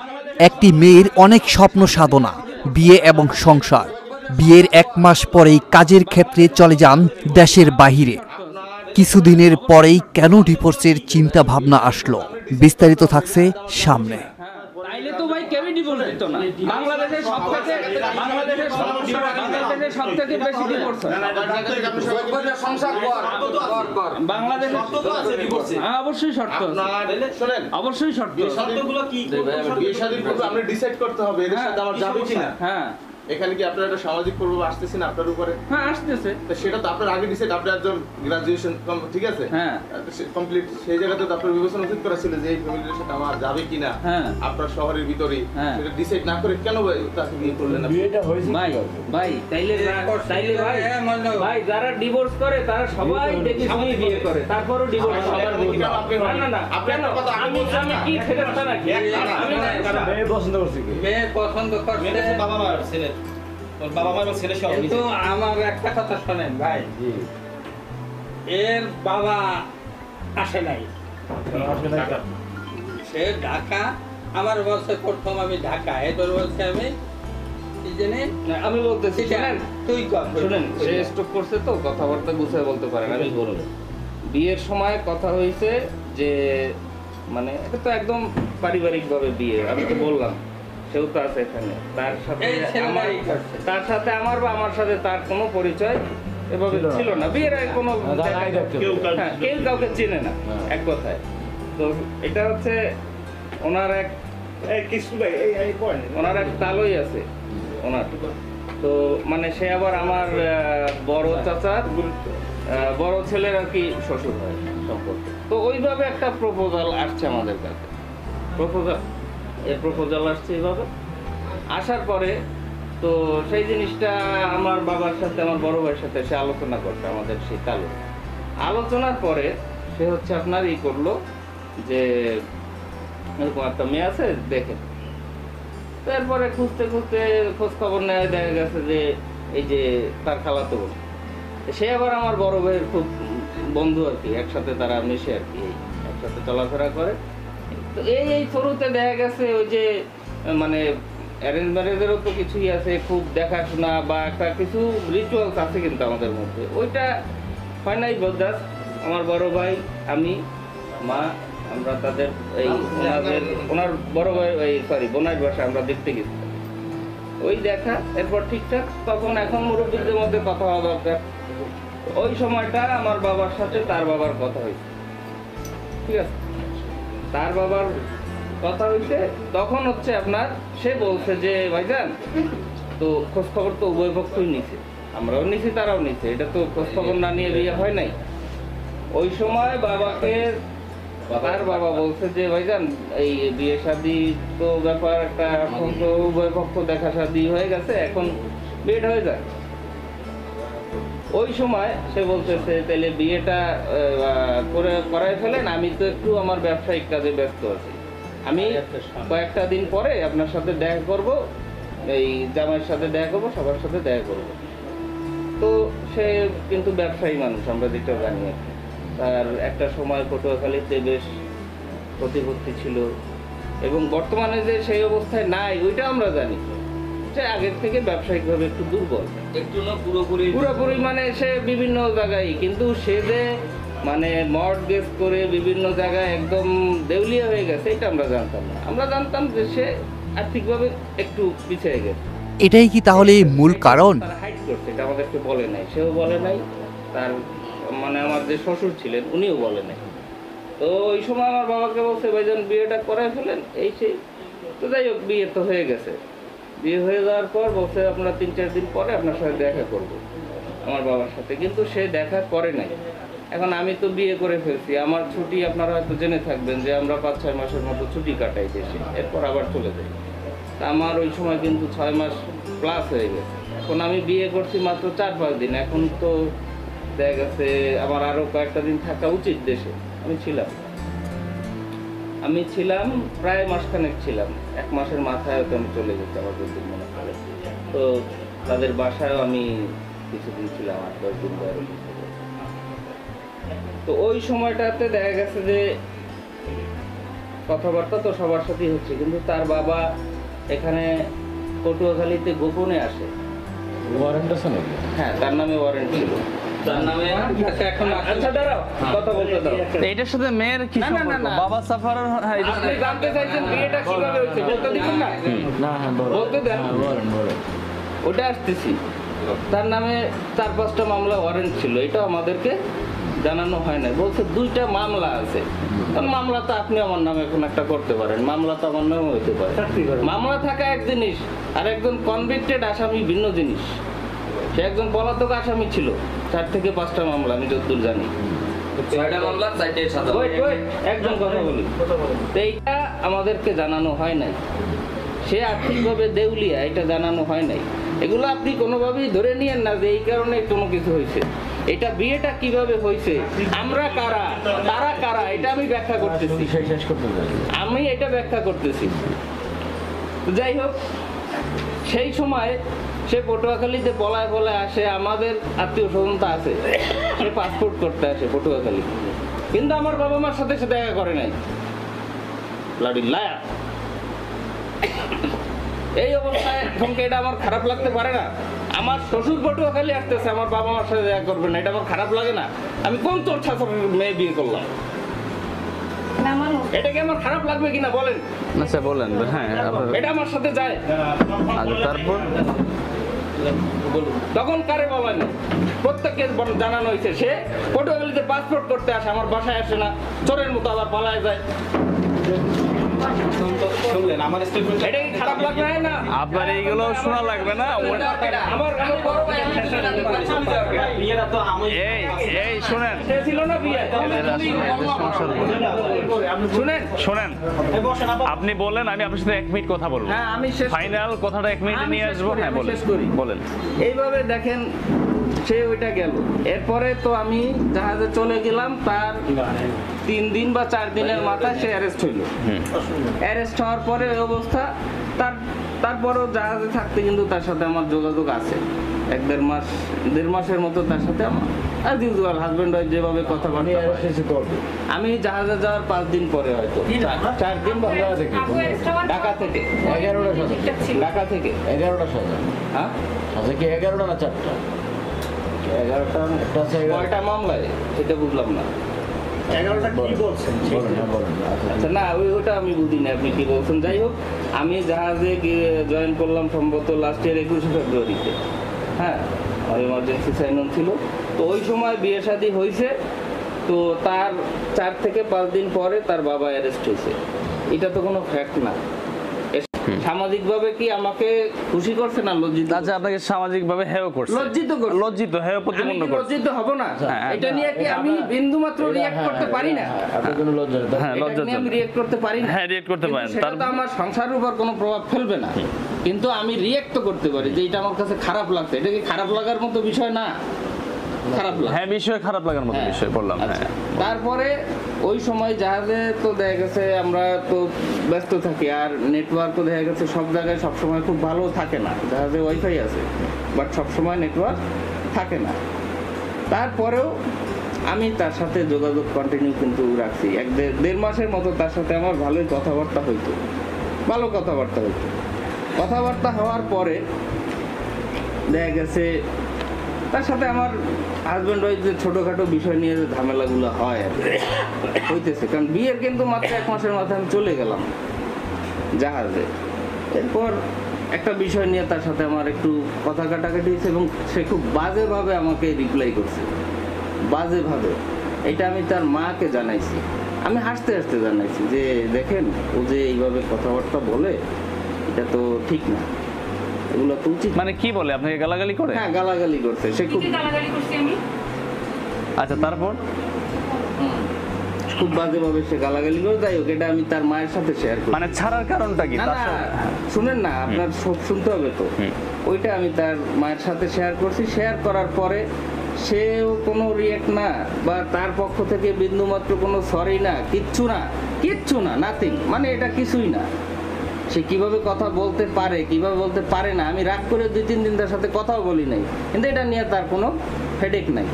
[SPEAKER 2] একটি মেয়ের অনেক স্বপ্ন সাধনা, বিয়ে এবং সংসার। বিয়ের 1 মাস পরেই কাজের ক্ষেত্রে চলে যান দেশের বাহিরে। কিছুদিনের পরেই কেন ডিভোর্সের চিন্তা ভাবনা আসলো? বিস্তারিত থাকছে সামনে।
[SPEAKER 5] তাইলে তো ভাই কেউই ডিভোর্স দিত না। বাংলাদেশের সব থেকে বেশি ডিভোর্স হয়
[SPEAKER 3] সংসার কর।
[SPEAKER 5] বাংলাদেশে। হ্যাঁ অবশ্যই শর্ত আছে।
[SPEAKER 4] শোনেন,
[SPEAKER 5] অবশ্যই শর্ত আছে।
[SPEAKER 6] শর্তগুলো কি?
[SPEAKER 4] বিয়ে শাদীর পূর্বে আপনি ডিসাইড করতে হবে এদের সাথে আমার যাবে কিনা।
[SPEAKER 5] হ্যাঁ
[SPEAKER 4] এখানে কি আপনার একটা সামাজিক প্রভাব আসতেছে না আপনার উপরে?
[SPEAKER 5] হ্যাঁ আসতেছে।
[SPEAKER 4] তো সেটা তো আপনার আগে ডিসাইড, আপনি একজন গ্রাজুয়েশন ঠিক আছে,
[SPEAKER 5] হ্যাঁ
[SPEAKER 4] কমপ্লিট, সেই জায়গাতে তো আপনার বিবেচনা উচিত করা ছিল যে এই ফ্যামিলির সাথে আমার যাবে কিনা।
[SPEAKER 5] হ্যাঁ
[SPEAKER 4] আপনার শহরের ভিতরেই
[SPEAKER 5] হ্যাঁ।
[SPEAKER 4] সেটা ডিসাইড না করে কেন তাকে বিয়ে করলেন আপনি?
[SPEAKER 6] বিয়েটা হয়েছে
[SPEAKER 5] ভাই তাইলে ভাই যারা ডিভোর্স করে তারা সবাই দেখি শুনি বিয়ে করে, তারপরও ডিভোর্স সবার বলতে হয়। না কেন আমি কি ফেরত নাকি?
[SPEAKER 6] মেয়ে পছন্দ করছে কি?
[SPEAKER 5] মেয়ে পছন্দ করছে
[SPEAKER 6] বাবা মা ছেলে, তোর বাবা মা এবং ছেলে সব
[SPEAKER 5] কিন্তু আমার একটা কথা শোনেন ভাই,
[SPEAKER 6] জি
[SPEAKER 5] এর বাবা আসে নাই,
[SPEAKER 6] আসলে না
[SPEAKER 5] সে ঢাকা। আমার বলছে প্রথম আমি ঢাকা, এবার বলছে আমি বলতেছি শোনেন, তুই শুনেন, সে স্টপ করছে তো কথাবার্তা গুছিয়ে বলতে পারেন। আমি বলবো বিয়ের সময় কথা হয়েছে যে মানে এটা তো একদম পারিবারিক ভাবে বিয়ে, আমি তো বললাম সেও তো আছে এখানে, তার সাথে আমার বা আমার সাথে তার কোনো পরিচয় এভাবে ছিল না। বিয়ের আগে কোনো কেউ কাউকে চেনে না এক কথায়। তো এটা হচ্ছে ওনার এক তালই আছে ওনার। তো মানে সে আবার আমার বড় চাচার বড় ছেলের আর কি শ্বশুর হয় সম্পর্ক। তো ওইভাবে একটা প্রপোজাল আসছে আমাদের কাছে, প্রপোজাল আসছে এইভাবে। আসার পরে তো সেই জিনিসটা আমার বাবার সাথে আমার বড় ভাইয়ের সাথে সে আলোচনা করছে, আমাদের সেই তালু আলোচনার পরে সে হচ্ছে আপনার করলো যে এরকম একটা মেয়ে আছে দেখেন। তারপরে খুঁজতে খোঁজ খবর নেয়, দেখা গেছে যে এই যে তার খালাতো বোন, সে আবার আমার বড় ভাইয়ের খুব বন্ধু আর কি, একসাথে তারা মিশে আর কি একসাথে চলাফেরা করে। তো এই থ্রুতে দেখা গেছে ওই যে মানে অ্যারেঞ্জ ম্যারেজেরও তো কিছুই আছে, খুব দেখাশোনা বা একটা কিছু রিচুয়ালস আছে কিন্তু আমাদের মধ্যে, ওইটা হয় নাই বোধদাস। আমার বড় ভাই, আমি, মা, আমরা তাদের এই ওনার বড় ভাই বোনার বাসা আমরা দেখতে গেছি। ওই দেখা এরপর ঠিকঠাক, তখন এখন মুরব্বীদের মধ্যে কথা হওয়া দরকার। ওই সময়টা আমার বাবার সাথে তার বাবার কথা হয়েছে, ঠিক আছে, তার বাবার কথা হয়েছে। তখন হচ্ছে আপনার সে বলছে যে ভাইজান তো খোঁজ খবর তো উভয় পক্ষই নিছে, আমরাও নিছি তারাও নিছে, এটা তো খোঁজ খবর না নিয়ে বিয়ে হয় নাই। ওই সময় বাবাকে তার বাবা বলছে যে ভাইজান এই বিয়ে শাদী তো ব্যাপার একটা, এখন তো উভয় পক্ষ দেখা শাদী হয়ে গেছে, এখন বিয়েটা হয়ে যায়। ওই সময় সে বলতেছে তাহলে বিয়েটা করাই ফেলেন, আমি তো একটু আমার ব্যবসায়িক কাজে ব্যস্ত আছি, আমি কয়েকটা দিন পরে আপনার সাথে দেখা করব, এই জামাইয়ের সাথে দেখা করবো, সবার সাথে দেখা করব। তো সে কিন্তু ব্যবসায়ী মানুষ, আমরা যেটা জানি আর কি। তার একটা সময় পটুয়াখালীতে বেশ প্রতিপত্তি ছিল, এবং বর্তমানে যে সেই অবস্থায় নাই ওইটা আমরা জানি। সে আগের থেকে ব্যবসায়িকভাবে একটু দুর্বল,
[SPEAKER 3] একটু না
[SPEAKER 5] পুরোপুরি মানে সে বিভিন্ন জায়গায়, কিন্তু সে যে মানে মর্টগেজ করে বিভিন্ন জায়গায় একদম দেউলিয়া হয়ে গেছে এটা আমরা জানতাম না। আমরা জানতাম যে সে আর্থিকভাবে একটু পিছিয়ে গেছে।
[SPEAKER 2] এটাই কি তাহলে মূল কারণ?
[SPEAKER 5] তারা হাইড করছে, এটা আমাদেরকে বলে নাই, সেও বলে নাই, তার মানে আমার যে শ্বশুর ছিলেন উনিও বলে নাই। তো ওই সময় আমার বাবাকে বলছে ভাইজান বিয়েটা করাই ফেলেন, এই সেই তো যাই হোক বিয়ে তো হয়ে গেছে। বিয়ে হয়ে যাওয়ার পর বলছে আপনার 3-4 দিন পরে আপনার সাথে দেখা করব আমার বাবার সাথে, কিন্তু সে দেখা করে নাই। এখন আমি তো বিয়ে করে ফেলছি, আমার ছুটি আপনারা হয়তো জেনে থাকবেন যে আমরা 5-6 মাসের মতো ছুটি কাটাই দেশে, এরপর আবার চলে যাই। তা আমার ওই সময় কিন্তু 6 মাস প্লাস হয়ে গেছে। এখন আমি বিয়ে করছি মাত্র 4-5 দিন, এখন তো দেখা গেছে আমার আরও কয়েকটা দিন থাকা উচিত দেশে। আমি ছিলাম প্রায় মাসখানেক ছিলাম, 1 মাসের মাথায় তো আমি চলে যেতে আমার যদি মনে পড়ে। তো তাদের বাসায়ও আমি কিছুদিন ছিলাম, 8-10 দিন ধরে। তো ওই সময়টাতে দেখা গেছে যে কথাবার্তা তো সবার সাথেই হচ্ছে, কিন্তু তার বাবা এখানে পটুয়াখালীতে গোপনে আসে।
[SPEAKER 6] ওয়ারেন্ট আছে নাকি?
[SPEAKER 5] হ্যাঁ, তার নামে ওয়ারেন্ট ছিল, তার নামে এখন। আচ্ছা দাঁড়াও, কথা বলতে দাও।
[SPEAKER 1] এটার সাথে মেয়ের কি
[SPEAKER 5] না, না, না,
[SPEAKER 1] সম্পর্ক?
[SPEAKER 5] না।
[SPEAKER 1] বাবা সাফার, হ্যাঁ, এটার
[SPEAKER 5] আপনি
[SPEAKER 1] সাথে-
[SPEAKER 5] জানতে চাইছেন বিয়েটা কিভাবে হয়েছে, বলতে দিবেন না?
[SPEAKER 6] না, হ্যাঁ বলেন।
[SPEAKER 5] বলতে দেন।
[SPEAKER 6] হ্যাঁ, বলেন।
[SPEAKER 5] ওটা আসতেছি। তার নামে 4-5টা মামলা ওয়ারেন্ট ছিল, এটা আমাদেরকে জানানো হয় না। বলছে 2টা মামলা আছে। কারণ মামলা তো আপনি আমার নামে এখন একটা করতে পারেন, মামলা তো আমার নামে হইতে পারে। মামলা থাকা এক জিনিস, আর একজন কনভিক্টেড আসামি ভিন্ন জিনিস। সে একজন পলাতক আসামি ছিল, 4 থেকে 5টা মামলা আমি যতদূর জানি।
[SPEAKER 3] 6টা মামলা 4টাই সাজা।
[SPEAKER 5] Wait, একজন কথা বলি। তো এইটা আমাদেরকে জানানো হয় নাই। সে আর্থিকভাবে দেউলিয়া, এটা জানানো হয় নাই। এগুলো আপনি কোনোভাবেই ধরে নিয়েন না যে এই কারণে কোনো কিছু হয়েছে। এটা বিয়েটা কিভাবে হয়েছে, আমরা কারা, তারা কারা, এটা আমি ব্যাখ্যা করতেছি।
[SPEAKER 6] শেষ করতে চাই।
[SPEAKER 5] আমি এটা ব্যাখ্যা করতেছি। যাই হোক, সেই সময় সে পটুয়াখালীতে পলায় আসে, আমাদের আত্মীয় স্বজনতা আছে, সে পাসপোর্ট করতে আসে পটুয়াখালী, কিন্তু আমার বাবা মার সাথে সে দেখা করে নাই। Bloody liar. এই অবস্থায় এখন কি এটা আমার খারাপ লাগতে পারে না? আমার শ্বশুর পটুয়াখালী আসতেছে, আমার বাবা মার সাথে দেখা করবে না, এটা আমার খারাপ লাগে না? আমি কোন তোর ছাত্র মেয়ে বিয়ে করলাম, এটা কি আমার খারাপ লাগবে কিনা বলেন?
[SPEAKER 1] আচ্ছা বলেন, হ্যাঁ আপনার-
[SPEAKER 5] এটা আমার সাথে যায়।
[SPEAKER 1] আচ্ছা, তারপর
[SPEAKER 5] তখন কারে বলেন, প্রত্যেককে জানানো হয়েছে সে পটুয়াখালীতে পাসপোর্ট করতে আসে, আমার বাসায় আসে না, চোরের মতো আবার পালায় যায়।
[SPEAKER 4] শুনলেন আমার স্টেটমেন্ট?
[SPEAKER 5] এটা কি খারাপ লাগবে না?
[SPEAKER 1] আপনার এইগুলো শোনা লাগবে না।
[SPEAKER 5] আমার বড় ভাই
[SPEAKER 4] বিয়েটা তো আমি
[SPEAKER 1] এই শুনেন,
[SPEAKER 5] সে ছিল না বিয়ে। শুনেন,
[SPEAKER 1] শোনেন, আপনি বলেন, আমি আপনার সাথে 1 মিনিট কথা বলবো।
[SPEAKER 5] হ্যাঁ, আমি শেষ করি।
[SPEAKER 1] ফাইনাল কথাটা 1 মিনিটে
[SPEAKER 5] আমি
[SPEAKER 1] নিয়ে
[SPEAKER 5] শেষ
[SPEAKER 1] আসবো।
[SPEAKER 5] করি,
[SPEAKER 1] হ্যাঁ
[SPEAKER 5] আমি
[SPEAKER 1] বলেন,
[SPEAKER 5] শেষ করি।
[SPEAKER 1] বলেন।
[SPEAKER 5] এইভাবে দেখেন সে ওইটা গেল, এরপরে তো আমি জাহাজে চলে গেলাম, তার 3 দিন বা 4 দিনের মাথায় সে অ্যারেস্ট হইল। অ্যারেস্ট হওয়ার পরে ওই অবস্থা, তারপরেও জাহাজে থাকতে কিন্তু তার সাথে আমার যোগাযোগ আছে। 1-1.5 মাসের মতো তার সাথে আমার অ্যাজ ইউজুয়াল হাজব্যান্ড ওয়াইফ যেভাবে কথাবার্তা হয়। আমি জাহাজে যাওয়ার 5 দিন পরে হয়তো 4 দিন বা ঢাকা থেকে
[SPEAKER 6] 11টা সাজা।
[SPEAKER 5] ঢাকা থেকে
[SPEAKER 6] 11টা সাজা।
[SPEAKER 5] হ্যাঁ
[SPEAKER 6] সাজা কি 11টা না 4টা?
[SPEAKER 5] 11টা
[SPEAKER 6] একটা আছে 11টা।
[SPEAKER 5] কয়টা মামলায় সেটা বুঝলাম না।
[SPEAKER 4] 11টা কি বলছেন?
[SPEAKER 6] বলেন, হ্যাঁ বলেন।
[SPEAKER 5] আচ্ছা না, ওটা আমি বুঝি না আপনি কি বলছেন। যাই হোক, আমি জাহাজে গিয়ে জয়েন করলাম সম্ভবত লাস্ট ইয়ার 21শে ফেব্রুয়ারিতে। হ্যাঁ, আমার ইমার্জেন্সি সাইন অন ছিল। তো ওই সময় বিয়ে শাদী হয়েছে, তো তার 4 থেকে 5 দিন পরে তার বাবা অ্যারেস্ট হয়েছে। এটা তো কোনো ফ্যাক্ট না। সামাজিকভাবে কি আমাকে খুশি করছে না লজ্জিত?
[SPEAKER 1] আচ্ছা, আপনাকে সামাজিক ভাবে হেয় করছে,
[SPEAKER 5] লজ্জিত করছে।
[SPEAKER 1] লজ্জিত, হেয়
[SPEAKER 5] আমি
[SPEAKER 1] প্রতিপন্ন
[SPEAKER 5] কি
[SPEAKER 1] করছে।
[SPEAKER 5] লজ্জিত হব না?
[SPEAKER 1] হ্যাঁ,
[SPEAKER 5] এটা নিয়ে কি আমি বিন্দু মাত্র রিঅ্যাক্ট করতে পারি না?
[SPEAKER 6] আপনার কোনো লজ্জা নেই।
[SPEAKER 1] হ্যাঁ,
[SPEAKER 5] এটা নিয়ে আমি
[SPEAKER 1] লজ্জাজনক।
[SPEAKER 5] রিঅ্যাক্ট করতে পারি না।
[SPEAKER 1] হ্যাঁ, react করতে
[SPEAKER 5] কিন্তু
[SPEAKER 1] পারেন।
[SPEAKER 5] সেটা তো আমার সংসারের উপর কোনো প্রভাব ফেলবে না, কিন্তু আমি রিঅ্যাক্ট তো করতে পারি যে এটা আমার কাছে খারাপ লাগছে। এটা কি খারাপ লাগার মতো বিষয় না? খারাপ লাগে।
[SPEAKER 1] হ্যাঁ, বিষয় খারাপ লাগার মতো
[SPEAKER 5] হ্যাঁ।
[SPEAKER 1] বিষয় বললাম।
[SPEAKER 5] আচ্ছা।
[SPEAKER 1] হ্যাঁ,
[SPEAKER 5] তারপরে ওই সময় জাহাজে তো দেখা গেছে আমরা তো ব্যস্ত থাকি, আর নেটওয়ার্কও দেখা গেছে সব জায়গায় সবসময় খুব ভালো থাকে না। জাহাজে ওয়াইফাই আছে, বাট সবসময় নেটওয়ার্ক থাকে না। তারপরেও আমি তার সাথে যোগাযোগ কন্টিনিউ কিন্তু রাখছি। 1-1.5 মাসের মতো তার সাথে আমার ভালোই কথাবার্তা হইতো, ভালো কথাবার্তা হইতো। কথাবার্তা হওয়ার পরে দেখা গেছে তার সাথে আমার হাজব্যান্ড ওয়াইফ যে ছোটোখাটো বিষয় নিয়ে যে ঝামেলাগুলো হয় আর কি, হইতেছে। কারণ বিয়ের কিন্তু মাত্র 1 মাসের মাথায় আমি চলে গেলাম জাহাজে। এরপর একটা বিষয় নিয়ে তার সাথে আমার একটু কথা কাটাকাটি হয়েছে, এবং সে খুব বাজেভাবে আমাকে রিপ্লাই করছে, বাজেভাবে। এটা আমি তার মাকে জানাইছি। আমি হাসতে হাসতে জানাইছি যে দেখেন ও যে এইভাবে কথাবার্তা বলে এটা তো ঠিক না, এগুলো তো উচিত।
[SPEAKER 1] মানে কি বলে আপনাকে গালাগালি করে?
[SPEAKER 5] হ্যাঁ গালাগালি করছে সে, খুব
[SPEAKER 7] গালাগালি করছি আমি।
[SPEAKER 1] আচ্ছা তারপর?
[SPEAKER 5] খুব বাজেভাবে সে গালাগালি করে। যাই হোক, এটা আমি তার মায়ের সাথে শেয়ার করি।
[SPEAKER 1] মানে ছাড়ার কারণটা কি?
[SPEAKER 5] না
[SPEAKER 1] তার
[SPEAKER 5] না
[SPEAKER 1] সাথে-
[SPEAKER 5] শুনেন না, আপনার সব শুনতে হবে তো। ওইটা আমি তার মায়ের সাথে শেয়ার করছি। শেয়ার করার পরে সেও কোনো রিয়েক্ট না, বা তার পক্ষ থেকে বিন্দুমাত্র কোনো সরি না, কিচ্ছু না, নাথিং। মানে এটা কিছুই না। সে কিভাবে কথা বলতে পারে কিভাবে বলতে পারে না, আমি রাগ করে 2-3 দিন তার সাথে কথাও বলি নাই, কিন্তু এটা নিয়ে তার কোনো হেডেক নাই।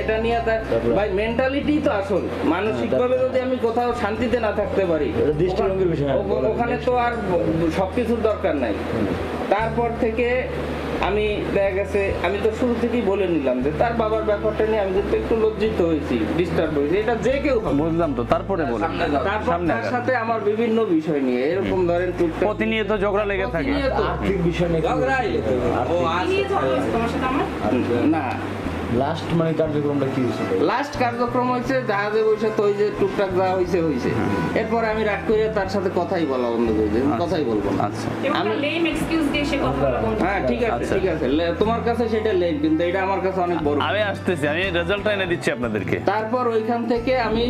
[SPEAKER 5] এটা নিয়ে তার ভাই মেন্টালিটি তো আসল। মানসিকভাবে যদি আমি কোথাও শান্তিতে না থাকতে পারি,
[SPEAKER 6] দৃষ্টিভঙ্গির বিষয়।
[SPEAKER 5] ওখানে তো আর সবকিছুর দরকার নাই। তারপর থেকে আমি দেখা গেছে, আমি তো শুরু থেকেই বলে নিলাম যে তার বাবার ব্যাপারটা নিয়ে আমি কিন্তু একটু লজ্জিত হয়েছি, ডিস্টার্ব হয়েছি, এটা যে কেউ হবে।
[SPEAKER 1] বুঝলাম তো, তারপরে বলে
[SPEAKER 5] তারপর
[SPEAKER 1] সামনে
[SPEAKER 5] তার
[SPEAKER 1] আগান।
[SPEAKER 5] সাথে আমার বিভিন্ন বিষয় নিয়ে এরকম ধরেন টুকটাক
[SPEAKER 1] প্রতিনিয়ত ঝগড়া লেগে থাকে।
[SPEAKER 5] প্রতিনিয়ত।
[SPEAKER 6] আর্থিক বিষয় নিয়ে
[SPEAKER 7] কি নিয়ে ঝগড়া হয়েছে তোমার সাথে আমার?
[SPEAKER 5] না
[SPEAKER 6] লাস্ট মানে কার্যক্রমটা কি হয়েছিল?
[SPEAKER 5] লাস্ট কার্যক্রম হয়েছে জাহাজে বসে, তো ওই যে টুকটাক যা হয়েছে। এরপর আমি রাগ করে তার সাথে কথাই বলা বন্ধ করে দিই, কথাই বলবো না।
[SPEAKER 1] আচ্ছা
[SPEAKER 7] আমি লেম এক্সকিউজ দিয়ে সে কথা বলা বন্ধ
[SPEAKER 5] হ্যাঁ ঠিক আছে
[SPEAKER 1] আচ্ছা।
[SPEAKER 5] ঠিক আছে, তোমার কাছে সেটা লেট, কিন্তু এটা আমার কাছে অনেক বড়।
[SPEAKER 1] আমি আসতেছি, আমি রেজাল্টটা এনে দিচ্ছি আপনাদেরকে।
[SPEAKER 5] তারপর ওইখান থেকে আমি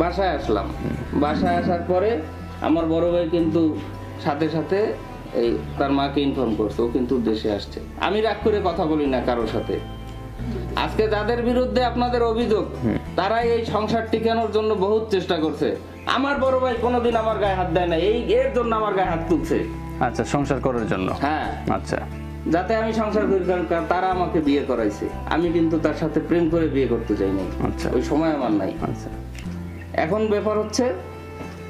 [SPEAKER 5] বাসায় আসলাম। বাসায় আসার পরে আমার বড় ভাই কিন্তু সাথে সাথে এই তার মাকে ইনফর্ম করছে ও কিন্তু দেশে আসছে। আমি রাগ করে কথা বলি না কারোর সাথে। আজকে যাদের বিরুদ্ধে আপনাদের অভিযোগ, তারাই এই সংসার টিকানোর জন্য বহুত চেষ্টা করছে। আমার বড় ভাই কোনোদিন আমার গায়ে হাত দেয় না, এর জন্য আমার গায়ে হাত তুলছে।
[SPEAKER 1] আচ্ছা, সংসার করার জন্য।
[SPEAKER 5] হ্যাঁ,
[SPEAKER 1] আচ্ছা,
[SPEAKER 5] যাতে আমি সংসার করি, কারণ তারা আমাকে বিয়ে করাইছে। আমি কিন্তু তার সাথে প্রেম করে বিয়ে করতে চাই নাই,
[SPEAKER 1] আচ্ছা।
[SPEAKER 5] ওই সময় আমার নাই।
[SPEAKER 1] আচ্ছা
[SPEAKER 5] এখন ব্যাপার হচ্ছে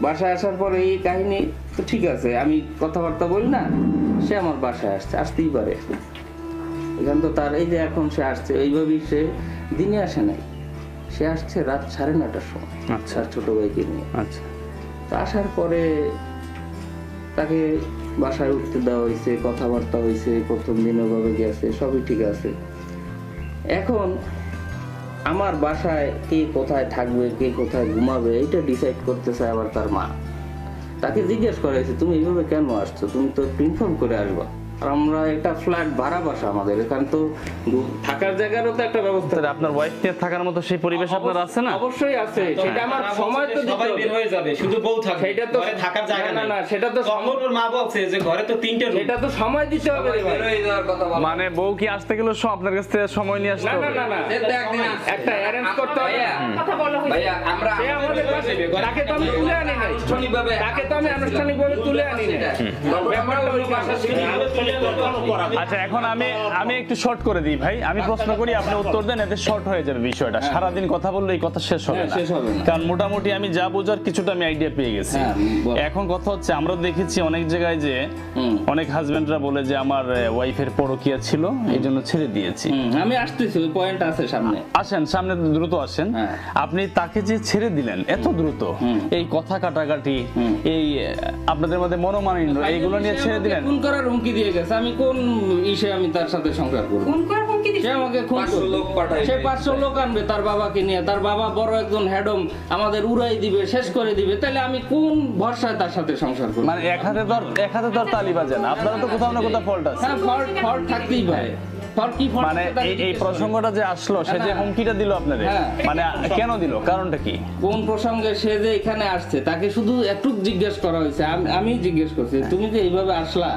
[SPEAKER 5] বাসায় আসার পরে এই কাহিনী তো ঠিক আছে, আমি কথাবার্তা বলি না, সে আমার বাসায় আসছে, আসতেই পারে। এখান তো তার এই যে এখন সে আসছে, এইভাবেই সে দিনে আসে নাই, সে আসছে রাত 9:30টার সময়।
[SPEAKER 1] আচ্ছা।
[SPEAKER 5] তার ছোট ভাইকে নিয়ে।
[SPEAKER 1] আচ্ছা
[SPEAKER 5] তো আসার পরে তাকে বাসায় উঠতে দেওয়া হয়েছে, কথাবার্তা হয়েছে, প্রথম দিন ওভাবে গেছে, সবই ঠিক আছে। এখন আমার বাসায় কে কোথায় থাকবে, কে কোথায় ঘুমাবে, এটা ডিসাইড করতেছে আবার তার মা। তাকে জিজ্ঞেস করেছে তুমি এইভাবে কেন আসছো, তুমি তো ইনফর্ম করে আসবা। আর আমরা একটা ফ্ল্যাট ভাড়া বাসা, আমাদের এখানে তো থাকার জায়গারও তো একটা ব্যবস্থা।
[SPEAKER 1] তাহলে আপনার ওয়াইফ নিয়ে থাকার মতো সেই পরিবেশ আপনার আছে না?
[SPEAKER 5] অবশ্যই আছে, সেটা আমার সময় তো দিতে
[SPEAKER 8] সবাই
[SPEAKER 5] হবে।
[SPEAKER 8] বের হয়ে যাবে, শুধু বউ থাকবে,
[SPEAKER 5] সেটা তো
[SPEAKER 8] ঘরে থাকার জায়গা
[SPEAKER 5] না,
[SPEAKER 8] নাই।
[SPEAKER 5] না, সেটা তো
[SPEAKER 8] তখন ওর মা বলছে যে ঘরে তো 3টে রুম।
[SPEAKER 5] সেটা তো সময় দিতে হবে রে ভাই।
[SPEAKER 3] বেরোয় যাওয়ার কথা বলা।
[SPEAKER 1] মানে বউ কি আসতে গেলে আপনার কাছ থেকে সময় নিয়ে আসতে
[SPEAKER 5] না
[SPEAKER 1] হবে?
[SPEAKER 5] না না না,
[SPEAKER 3] সে তো একদিন আসছে।
[SPEAKER 5] একটা অ্যারেঞ্জ করতে হবে।
[SPEAKER 3] ভাইয়া,
[SPEAKER 7] কথা বলা হয়েছে।
[SPEAKER 3] ভাইয়া, আমরা
[SPEAKER 5] সে আমাদের পাশে, তাকে তো আমি তুলে আনি নাই,
[SPEAKER 3] আনুষ্ঠানিকভাবে
[SPEAKER 5] তাকে তো আমি আনুষ্ঠানিকভাবে তুলে আনি নাই। ব্যাপারটা ওই বাসা ছিল।
[SPEAKER 1] আচ্ছা, এখন আমি একটু শর্ট করে দিই ভাই, আমি প্রশ্ন করি আপনি উত্তর দেন, এতে শর্ট হয়ে যাবে বিষয়টা। সারাদিন কথা বললে এই কথা শেষ হবে না,
[SPEAKER 5] শেষ হবে না।
[SPEAKER 1] কারণ মোটামুটি আমি যা বোঝার কিছুটা আমি আইডিয়া পেয়ে গেছি।
[SPEAKER 5] হ্যাঁ, বল।
[SPEAKER 1] এখন কথা হচ্ছে, আমরা দেখেছি অনেক জায়গায় যে
[SPEAKER 5] হুম।
[SPEAKER 1] অনেক হাজবেন্ডরা বলে যে আমার ওয়াইফের পরকীয়া ছিল, এই জন্য ছেড়ে দিয়েছি।
[SPEAKER 5] আমি আসতেছি, ওই পয়েন্ট আছে সামনে।
[SPEAKER 1] আসেন সামনে, দ্রুত আসেন।
[SPEAKER 5] হ্যাঁ।
[SPEAKER 1] আপনি তাকে যে ছেড়ে দিলেন এত দ্রুত, এই কথা কাটাকাটি, এই আপনাদের মধ্যে মনোমালিন্য, এইগুলো নিয়ে ছেড়ে দিলেন।
[SPEAKER 5] খুন করার হুমকি দিয়ে গেছে, আমি কোন ইসে আমি তার সাথে সংসার করব?
[SPEAKER 7] ফোন করে হুমকি
[SPEAKER 5] সে
[SPEAKER 7] দিচ্ছে।
[SPEAKER 5] আমাকে খুন
[SPEAKER 3] 500 লোক পাঠাইবে।
[SPEAKER 5] সে 500 লোক আনবে তার বাবাকে নিয়ে, তার বাবা বড় একজন হেডম, আমাদের উড়াই দিবে, শেষ করে দিবে। তাহলে আমি কোন ভরসায় তার সাথে সংসার করব?
[SPEAKER 1] মানে এক হাতে তো আর তালি বাজে না, আপনারা তো কোথাও না কোথাও ফল্ট আছে।
[SPEAKER 5] হ্যাঁ, ফল্ট থাকতেই পারে। ফল্ট কি ফল্ট?
[SPEAKER 1] মানে এই প্রসঙ্গটা যে আসলো, সে যে হুমকিটা দিল আপনাদের,
[SPEAKER 5] হ্যাঁ।
[SPEAKER 1] মানে কেন দিল, কারণটা কি?
[SPEAKER 5] কোন প্রসঙ্গে সে যে এখানে আসছে, তাকে শুধু একটু জিজ্ঞেস করা হয়েছে। আমি জিজ্ঞেস করছি তুমি যে এইভাবে আসলা,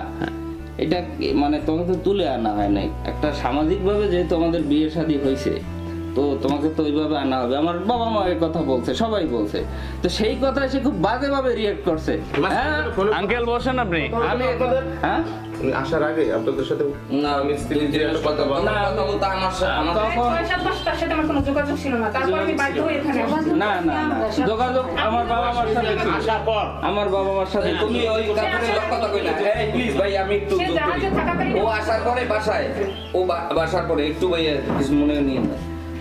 [SPEAKER 5] এটা মানে তোমাকে তো তুলে আনা হয় নাই। একটা সামাজিক ভাবে যেহেতু আমাদের বিয়ে শাদী হয়েছে, তো তোমাকে তো ওইভাবে আনা হবে। আমার বাবা মা এর কথা বলছে, সবাই বলছে। তো সেই কথায় সে খুব বাজে ভাবে রিয়েক্ট করছে। হ্যাঁ,
[SPEAKER 1] আঙ্কেল বসেন আপনি।
[SPEAKER 5] আমি হ্যাঁ
[SPEAKER 4] আসার আগে আপনাদের সাথে
[SPEAKER 3] না, আমি স্ত্রী জিজ্ঞেস কথা বলতে আমার
[SPEAKER 5] তখন
[SPEAKER 7] 6-7 মাস তার সাথে আমার কোনো যোগাযোগ ছিল না। তারপর আমি বাধ্য হয়ে এখানে আসি।
[SPEAKER 5] না না না, যোগাযোগ আমার বাবা মার সাথে ছিল। আমার বাবা মার সাথে
[SPEAKER 3] তুমি ওই কাপড়ের লোক কথা কইলা। এই প্লিজ ভাই, আমি একটু
[SPEAKER 7] সে জাহাজে থাকাকালীন-
[SPEAKER 3] ও আসার পরে বাসায়, ও বাসার পরে একটু ভাই কিছু মনে নিয়ে না।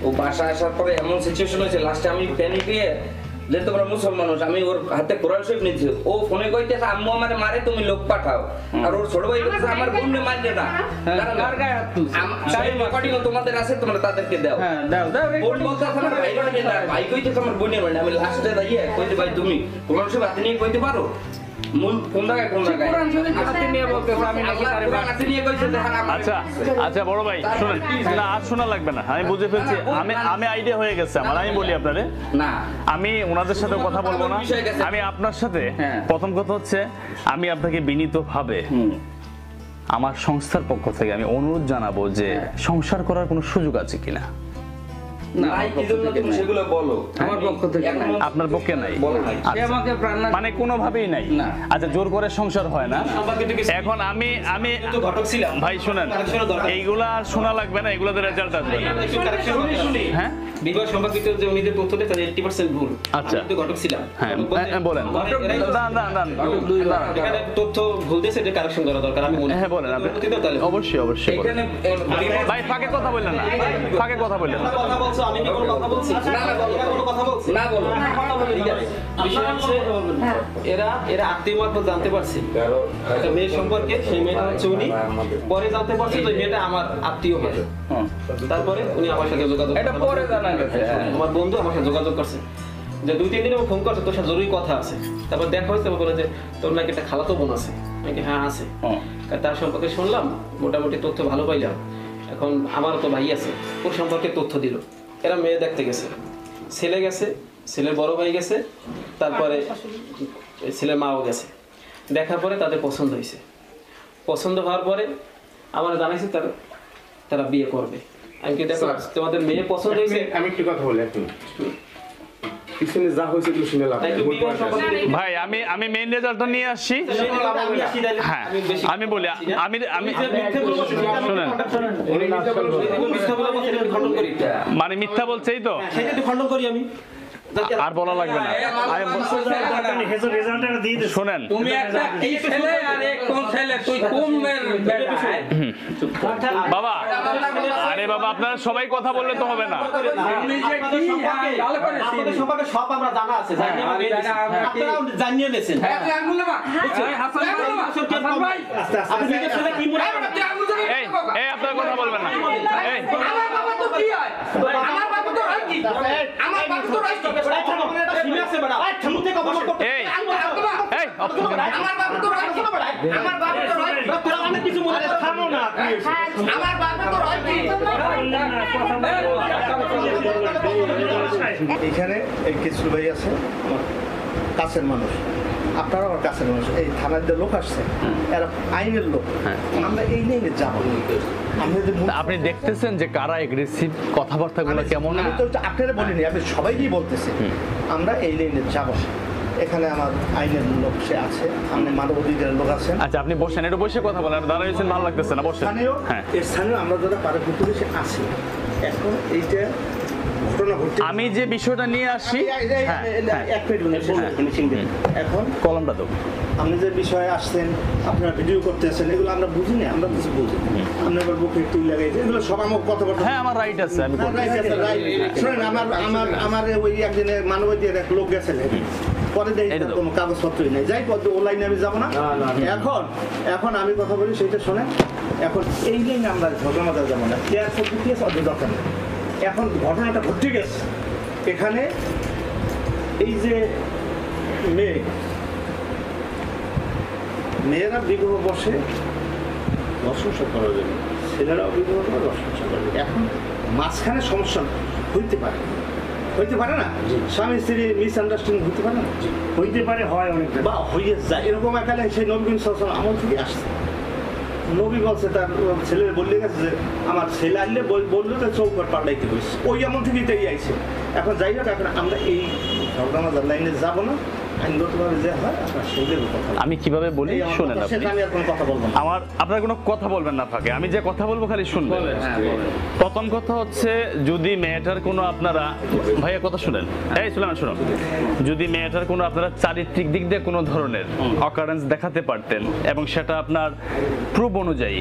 [SPEAKER 3] ও বাসায় আসার পরে এমন সিচুয়েশন হয়েছে, লাস্টে আমি প্যানিক হয়ে যেহেতু আমরা মুসলমান মানুষ, আমি ওর হাতে কোরআন শরীফ নিচ্ছি, ও ফোনে কইতেছে আম্মু আমারে মারে, তুমি লোক পাঠাও। আর ওর ছোট ভাই বলতেছে আমার বোনকে মারবে না।
[SPEAKER 5] কার গায়ে হাত তুলছে?
[SPEAKER 3] সেই রেকর্ডিংও তোমাদের আছে, তোমরা তাদেরকে দাও।
[SPEAKER 5] হ্যাঁ দাও দাও
[SPEAKER 3] বোন বলতেছে আমার ভাই বাড়ি না, ভাই কইতেছে আমার বোনের বাড়ি। আমি লাস্টে দাঁড়িয়ে কইতে ভাই তুমি কোরআন শরীফ হাতে নিয়ে কইতে পারো? মূল কোন জায়গায় কোন জায়গায়?
[SPEAKER 5] কোরআন শরীফ হাতে নিয়ে বলতেছে আমি নাকি তারে
[SPEAKER 3] কোরআন হাতে নিয়ে কইছে দেখেন আমার।
[SPEAKER 1] আচ্ছা আচ্ছা বড় ভাই শুনেন, না আর শোনা লাগবে না, আমি বুঝে ফেলছি, আমি আইডিয়া হয়ে গেছে আমার। আমি বলি আপনারে,
[SPEAKER 3] না
[SPEAKER 1] আমি ওনাদের সাথে কথা বলবো না, আমি আপনার সাথে প্রথম কথা হচ্ছে আমি আপনাকে বিনীতভাবে আমার সংস্থার পক্ষ থেকে আমি অনুরোধ জানাবো যে সংসার করার কোনো সুযোগ আছে কিনা।
[SPEAKER 3] নাই কি জন্য তুমি সেগুলো বলো?
[SPEAKER 5] আমার পক্ষ থেকে নাই।
[SPEAKER 1] আপনার পক্ষে নাই?
[SPEAKER 3] বলো নাই।
[SPEAKER 5] সে আমাকে প্রাণ
[SPEAKER 1] মানে কোনোভাবেই নাই?
[SPEAKER 5] না।
[SPEAKER 1] আচ্ছা জোর করে সংসার হয় না।
[SPEAKER 8] সম্পর্কিত কিছু
[SPEAKER 1] এখন আমি
[SPEAKER 8] তো ঘটক ছিলাম
[SPEAKER 1] ভাই শুনেন,
[SPEAKER 8] কারেকশনের দরকার।
[SPEAKER 1] এইগুলা আর শোনা লাগবে না, এগুলাতে রেজাল্ট আসবে না।
[SPEAKER 8] একটু কারেকশন শুনি।
[SPEAKER 1] হ্যাঁ
[SPEAKER 8] বিবাহ সম্পর্কিত যে উনি যে তথ্য দেন তাদের 80% ভুল।
[SPEAKER 1] আচ্ছা।
[SPEAKER 8] আমি তো ঘটক ছিলাম।
[SPEAKER 1] হ্যাঁ বলেন।
[SPEAKER 8] ঘটক
[SPEAKER 1] না না না
[SPEAKER 8] এখানে তথ্য ভুল দিয়েছে, এটা কারেকশন করা দরকার। আমি মনে
[SPEAKER 1] হ্যাঁ বলেন আপনি।
[SPEAKER 8] অনুমতি দাও তাহলে।
[SPEAKER 1] অবশ্যই অবশ্যই বলেন।
[SPEAKER 3] এখানে
[SPEAKER 1] ভাই ফাঁকে কথা বললেন না, ফাঁকে কথা বললেন না।
[SPEAKER 8] কথা বলছো, আমি কি কোনো কথা বলছি?
[SPEAKER 3] না না বলো,
[SPEAKER 8] কোনো কথা বলছি?
[SPEAKER 3] না বলো।
[SPEAKER 8] ঠিক আছে। বিষয় হচ্ছে এরা আত্মীয় মারফত জানতে পারছে একটা মেয়ে সম্পর্কে, সেই মেয়েটা হচ্ছে উনি। পরে জানতে পারছে যে মেয়েটা আমার আত্মীয় হয়। তারপরে উনি আমার সাথে যোগাযোগ,
[SPEAKER 5] এটা পরে জানা গেছে।
[SPEAKER 8] আমার বন্ধু আমার সাথে যোগাযোগ করছে যে 2-3 দিন ফোন করছে, তোর সাথে জরুরি কথা আছে। তারপর দেখা হয়েছে, বলে যে তোর নাকি একটা খালাতো বোন আছে। নাকি হ্যাঁ আছে। তার সম্পর্কে শুনলাম, মোটামুটি তথ্য ভালো পাইলাম। এখন আমারও তো ভাই আছে, ওর সম্পর্কে তথ্য দিল। এরা মেয়ে দেখতে গেছে, ছেলে গেছে, ছেলের বড় ভাই গেছে, তারপরে ছেলের মাও গেছে। দেখার পরে তাদের পছন্দ হয়েছে। পছন্দ হওয়ার পরে আমার জানাইছে তারা বিয়ে করবে। আমি কি দেখো তোমাদের মেয়ে পছন্দ হয়েছে,
[SPEAKER 4] আমি একটু কথা বলি, একটু পিছনে যা হয়েছে একটু শুনে লাভ
[SPEAKER 8] তাই
[SPEAKER 4] নাই।
[SPEAKER 8] একটু বিবাহ সম্পর্কে
[SPEAKER 1] ভাই আমি মেইন রেজাল্টটা নিয়ে আসছি। হ্যাঁ আমি বলি, আমি শুনেন, মানে মিথ্যা বলছেই তো,
[SPEAKER 8] সেটা একটু খণ্ডন করি আমি।
[SPEAKER 1] আর বলা লাগবে না। শুনেন
[SPEAKER 3] তুমি একটা কি ছেলে আর এক কোন ছেলে, তুই কোন মেয়ের বেটা?
[SPEAKER 1] বাবা, আরে বাবা আপনারা সবাই কথা বললে তো হবে না।
[SPEAKER 3] তুমি যে কি ভালো করে
[SPEAKER 8] আপনাদের সম্পর্কে সব আমরা জানা আছে, আপনারাও জানিয়ে নিয়েছেন। আপনি নিজের ছেলে কি মনে করেন?
[SPEAKER 1] এই এই আপনারা কথা বলবেন না। এই
[SPEAKER 7] আমার বাবা তো কি হয়? আমার বাবা তো হয় কি? আমার বাবা তো হয় কি?
[SPEAKER 1] এই এই
[SPEAKER 7] আমার বাবা তো হয় কি? আমার বাবা তো হয় কি?
[SPEAKER 8] তোরা অনেক কিছু মনে করে থামো না।
[SPEAKER 7] আমার বাবা তো হয় কি?
[SPEAKER 9] এখানে এই কিছু ভাই আছে আমার কাছের মানুষ, আপনারা আমার কাছের মানুষ। এই থানার যে লোক আসছে এরা আইনের লোক, আমরা এই লাইনে যাবো। আমরা যদি
[SPEAKER 1] আপনি দেখতেছেন যে কারা এগ্রেসিভ, কথাবার্তাগুলো কেমন।
[SPEAKER 9] আমি তো এটা আপনারা বলিনি, আমি সবাইকেই বলতেছি আমরা এই লাইনে যাব। এখানে আমার আইনের লোক সে আছে, সামনে মানব অধিকারের লোক আছেন।
[SPEAKER 1] আচ্ছা আপনি বসেন, একটু বসে কথা বলেন, দাঁড়াইছেন ভালো লাগতেছে না, বসেন।
[SPEAKER 9] স্থানীয়
[SPEAKER 1] হ্যাঁ
[SPEAKER 9] স্থানীয় আমরা যারা পাড়া পুলিশে আছি, এখন এইটা ঘটনা ঘটছে।
[SPEAKER 1] আমি যে বিষয়টা নিয়ে আসছি,
[SPEAKER 9] এখন
[SPEAKER 1] কলমটা দেবো।
[SPEAKER 9] আপনি যে বিষয়ে আসছেন, আপনারা ভিডিও করতেছেন, এগুলো আমরা বুঝি না, আমরা কিছু বুঝি। আপনি আবার বুকে একটু লাগাইছে, এগুলো সব আমার কথাবার্তা।
[SPEAKER 1] হ্যাঁ আমার রাইট আছে, আমি করব।
[SPEAKER 9] শোনেন, আমার ওই একদিনে মানবাধিকার এক লোক গেছেন, পরে দেখি কোনো কাগজপত্রই নেই। যাই পথে অনলাইনে আমি যাবো না। এখন আমি কথা বলি সেইটা শোনেন। এখন এই লাইনে আমরা ঘটনাটা যাবো না, কেয়ার পদ্ধতি আছে, অত দরকার নেই। এখন ঘটনাটা ঘটে গেছে এখানে, এই যে মেয়েরা বিবাহ বসে প্রশংসা করার জন্য, ছেলেরাও বিবাহ করে প্রশংসা করবে। এখন মাঝখানে সমস্যা হইতে পারে না, স্বামী স্ত্রী মিসআন্ডারস্ট্যান্ডিং হইতে পারে না, হইতে পারে, হয় অনেক বা হয়ে যায়। এরকম একালে সেই নবী সাল্লাল্লাহু আমল থেকে আসছে। নবী বলছে তার ছেলে বললে গেছে যে আমার ছেলে আনলে বললো তো চৌকট পাল্টাইতে হয়েছে, ওই আমল থেকেই তাই আইছে। এখন যাই হোক, এখন আমরা এই ঝগড়ামাজার লাইনে যাবো না। আইনগতভাবে যে হয় আপনার সেইদের কথা
[SPEAKER 1] আমি কিভাবে বলি শুনেন। আপনি
[SPEAKER 9] আমি আর কোনো কথা বলবো না।
[SPEAKER 1] আপনার কোনো কথা বলবেন না ফাঁকে, আমি যে কথা বলবো খালি শুনবেন। প্রথম কথা হচ্ছে, যদি মেয়েটার কোনো আপনারা ভাইয়া কথা শুনেন, এই সুলেমান শুনুন, যদি মেয়েটার কোনো আপনারা চারিত্রিক দিক দিয়ে কোনো ধরনের অকারেন্স দেখাতে পারতেন এবং সেটা আপনার প্রুফ অনুযায়ী,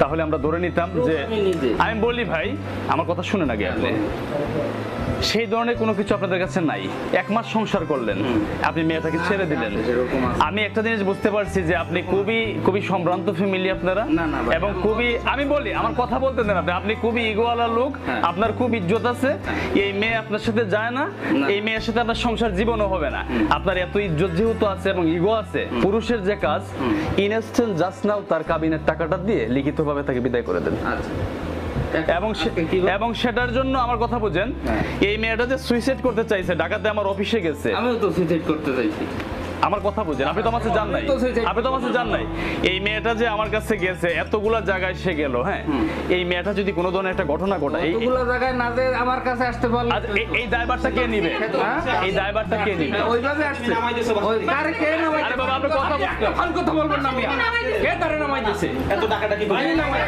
[SPEAKER 1] তাহলে আমরা ধরে নিতাম যে, আমি বলি ভাই আমার কথা শুনেন আগে আপনি, সেই ধরনের কোনো কিছু আপনাদের কাছে নাই। 1 মাস সংসার করলেন, আপনি মেয়েটাকে ছেড়ে দিলেন। আমি একটা জিনিস বুঝতে পারছি যে আপনি খুবই সম্ভ্রান্ত ফ্যামিলি আপনারা, এবং খুবই, আমি বলি আমার কথা বলতে দেন আপনি খুবই ইগোওয়ালা লোক, আপনার খুব ইজ্জত আছে। এই মেয়ে আপনার সাথে যায় না, এই মেয়ের সাথে আপনার সংসার জীবনও হবে না। আপনার এত ইজ্জত যেহেতু আছে এবং ইগো আছে, পুরুষের যে কাজ ইনস্ট্যান্ট জাস্ট নাও তার কাবিনের টাকাটা দিয়ে লিখিতভাবে তাকে বিদায় করে দেন। এবং সেটার জন্য আমার কথা বুঝেন, এই মেয়েটা যে সুইসাইড করতে চাইছে, ঢাকাতে আমার অফিসে গেছে,
[SPEAKER 5] আমিও তো সুইসাইড করতে চাইছি।
[SPEAKER 1] আমার কথা বুঝেন, আপনি তো আমার সাথে যান নাই। এই মেয়েটা যে আমার কাছে গেছে, এতগুলা জায়গায় সে গেল, হ্যাঁ, এই মেয়েটা যদি কোনো ধরনের একটা ঘটনা ঘটায়,
[SPEAKER 5] এতগুলা জায়গায় না যে আমার কাছে আসতে পারলে
[SPEAKER 1] এই দায়ভারটা কে নিবে? এই দায়ভারটা কে নিবে?
[SPEAKER 5] ওইভাবে আসছে, ওই কার কে নামাই?
[SPEAKER 1] আরে বাবা, আপনি কথা বলতে
[SPEAKER 5] এখন কথা বলবেন না, মিয়া কে তারে নামাই দিছে?
[SPEAKER 8] এত টাকাটা কি
[SPEAKER 5] আমি নামাই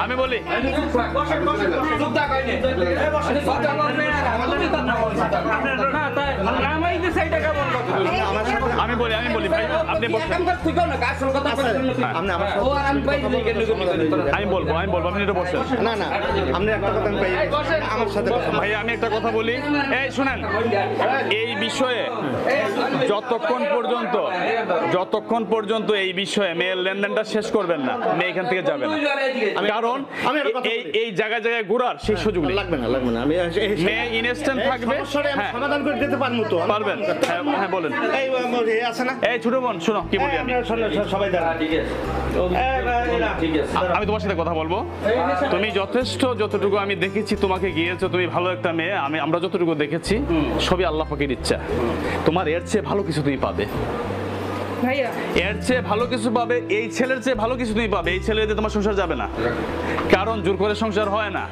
[SPEAKER 1] আমি বলি, ভাই আপনি আমি বলবো আপনি এটা বসেন।
[SPEAKER 9] না আপনি একটা কথা আমার সাথে
[SPEAKER 1] ভাই আমি একটা কথা বলি, এই শুনেন, এই বিষয়ে যতক্ষণ পর্যন্ত এই বিষয়ে মেয়ের লেনদেনটা শেষ করবেন না, মেয়ে এখান থেকে যাবে না। কারণ এই জায়গায় ঘোরার সেই সুযোগ
[SPEAKER 9] লাগবে না আমি
[SPEAKER 1] মেয়ে ইনস্ট্যান্ট থাকবে,
[SPEAKER 9] সমাধান করে দিতে পারবো তো?
[SPEAKER 1] পারবেন? হ্যাঁ বলেন।
[SPEAKER 9] এই আছে না,
[SPEAKER 1] এই ছোট বোন শোনো কি বলি আমি,
[SPEAKER 9] সবাই
[SPEAKER 1] আমি তোমার সাথে কথা বলবো। তুমি যতটুকু আমি দেখেছি তোমাকে গিয়েছো, তুমি ভালো একটা মেয়ে, আমরা যতটুকু দেখেছি সবই আল্লাহ পাকের ইচ্ছা। তোমার এর চেয়ে ভালো কিছু তুমি পাবে, এর চেয়ে ভালো কিছু পাবে, এই ছেলের চেয়ে ভালো কিছু তুমি পাবে। এই ছেলে দিয়ে তোমার সংসার যাবে না, কারণ জোর করে সংসার হয় না।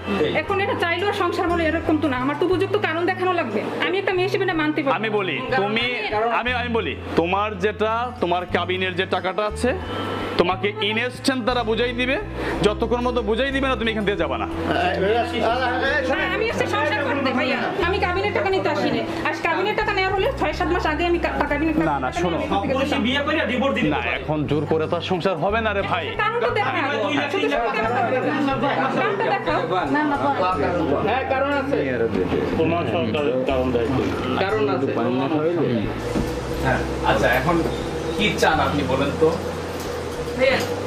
[SPEAKER 10] এখন এটা চাইলেও সংসার বলে এরকম তো না, আমার তো উপযুক্ত কারণ দেখানো লাগবে। আমি একটা মেয়ে হিসেবে মানতে পারি।
[SPEAKER 1] আমি বলি আমি বলি তোমার কাবিনের যে টাকাটা আছে, তোমাকে ইনস্ট্যান্ট তারা বুঝাই দিবে, যতক্ষণ মতো বুঝাই দিবে না তুমি এখান থেকে যাবে না।
[SPEAKER 10] আমি এসে সংসার করতে ভাইয়া, আমি কাবিনের টাকা নিতে আসিনি। আর কাবিনের টাকা নেওয়ার হলে 6-7 মাস আগে আমি কাবিনের টাকা
[SPEAKER 1] না শোনো,
[SPEAKER 8] বিয়ে করে ডিভোর্স দিন
[SPEAKER 1] না, এখন জোর করে তো সংসার হবে না রে ভাই।
[SPEAKER 10] কারণটা দেখা
[SPEAKER 5] হ্যাঁ কারণ আছে, কারণ আছে।
[SPEAKER 1] আচ্ছা এখন কি চান আপনি বলেন তো?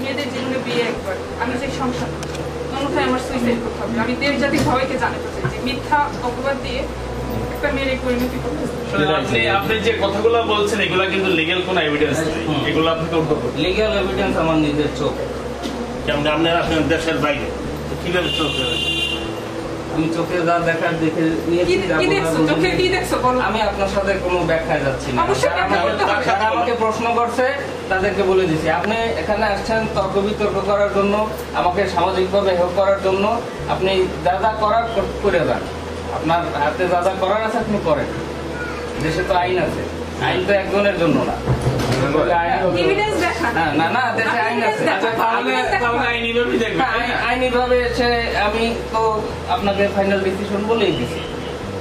[SPEAKER 10] মেয়েদের জীবনে বিয়ে একবার, আমি যে সংসার অন্যথায় আমার সুইসাইড করতে হবে। আমি দেশ জাতি সবাইকে জানাতে চাই যে মিথ্যা অপবাদ দিয়ে একটা মেয়ের পরিণতি করতেছে।
[SPEAKER 1] আপনি যে কথাগুলো বলছেন এগুলা কিন্তু লিগ্যাল কোনো এভিডেন্স নেই, এগুলো আপনি করতে পারবেন।
[SPEAKER 5] লিগ্যাল এভিডেন্স আমার নিজের চোখ।
[SPEAKER 9] কেমন আপনারা আসেন দেশের বাইরে, কিভাবে চলতে হবে?
[SPEAKER 5] আমি চোখে যা দেখার দেখে নিয়েছি। আমি আপনার সাথে কোনো ব্যাখ্যায় যাচ্ছি না। যারা আমাকে প্রশ্ন করছে তাদেরকে বলে দিছি, আপনি এখানে আসছেন তর্ক বিতর্ক করার জন্য, আমাকে সামাজিকভাবে হেল্প করার জন্য। আপনি যা যা করার করে যান, আপনার হাতে যা যা করার আছে আপনি করেন। দেশে তো আইন আছে, আইন তো একজনের জন্য না। আইনিভাবে এসে আমি তো আপনাকে ফাইনাল ডিসিশন বলেই দিছি।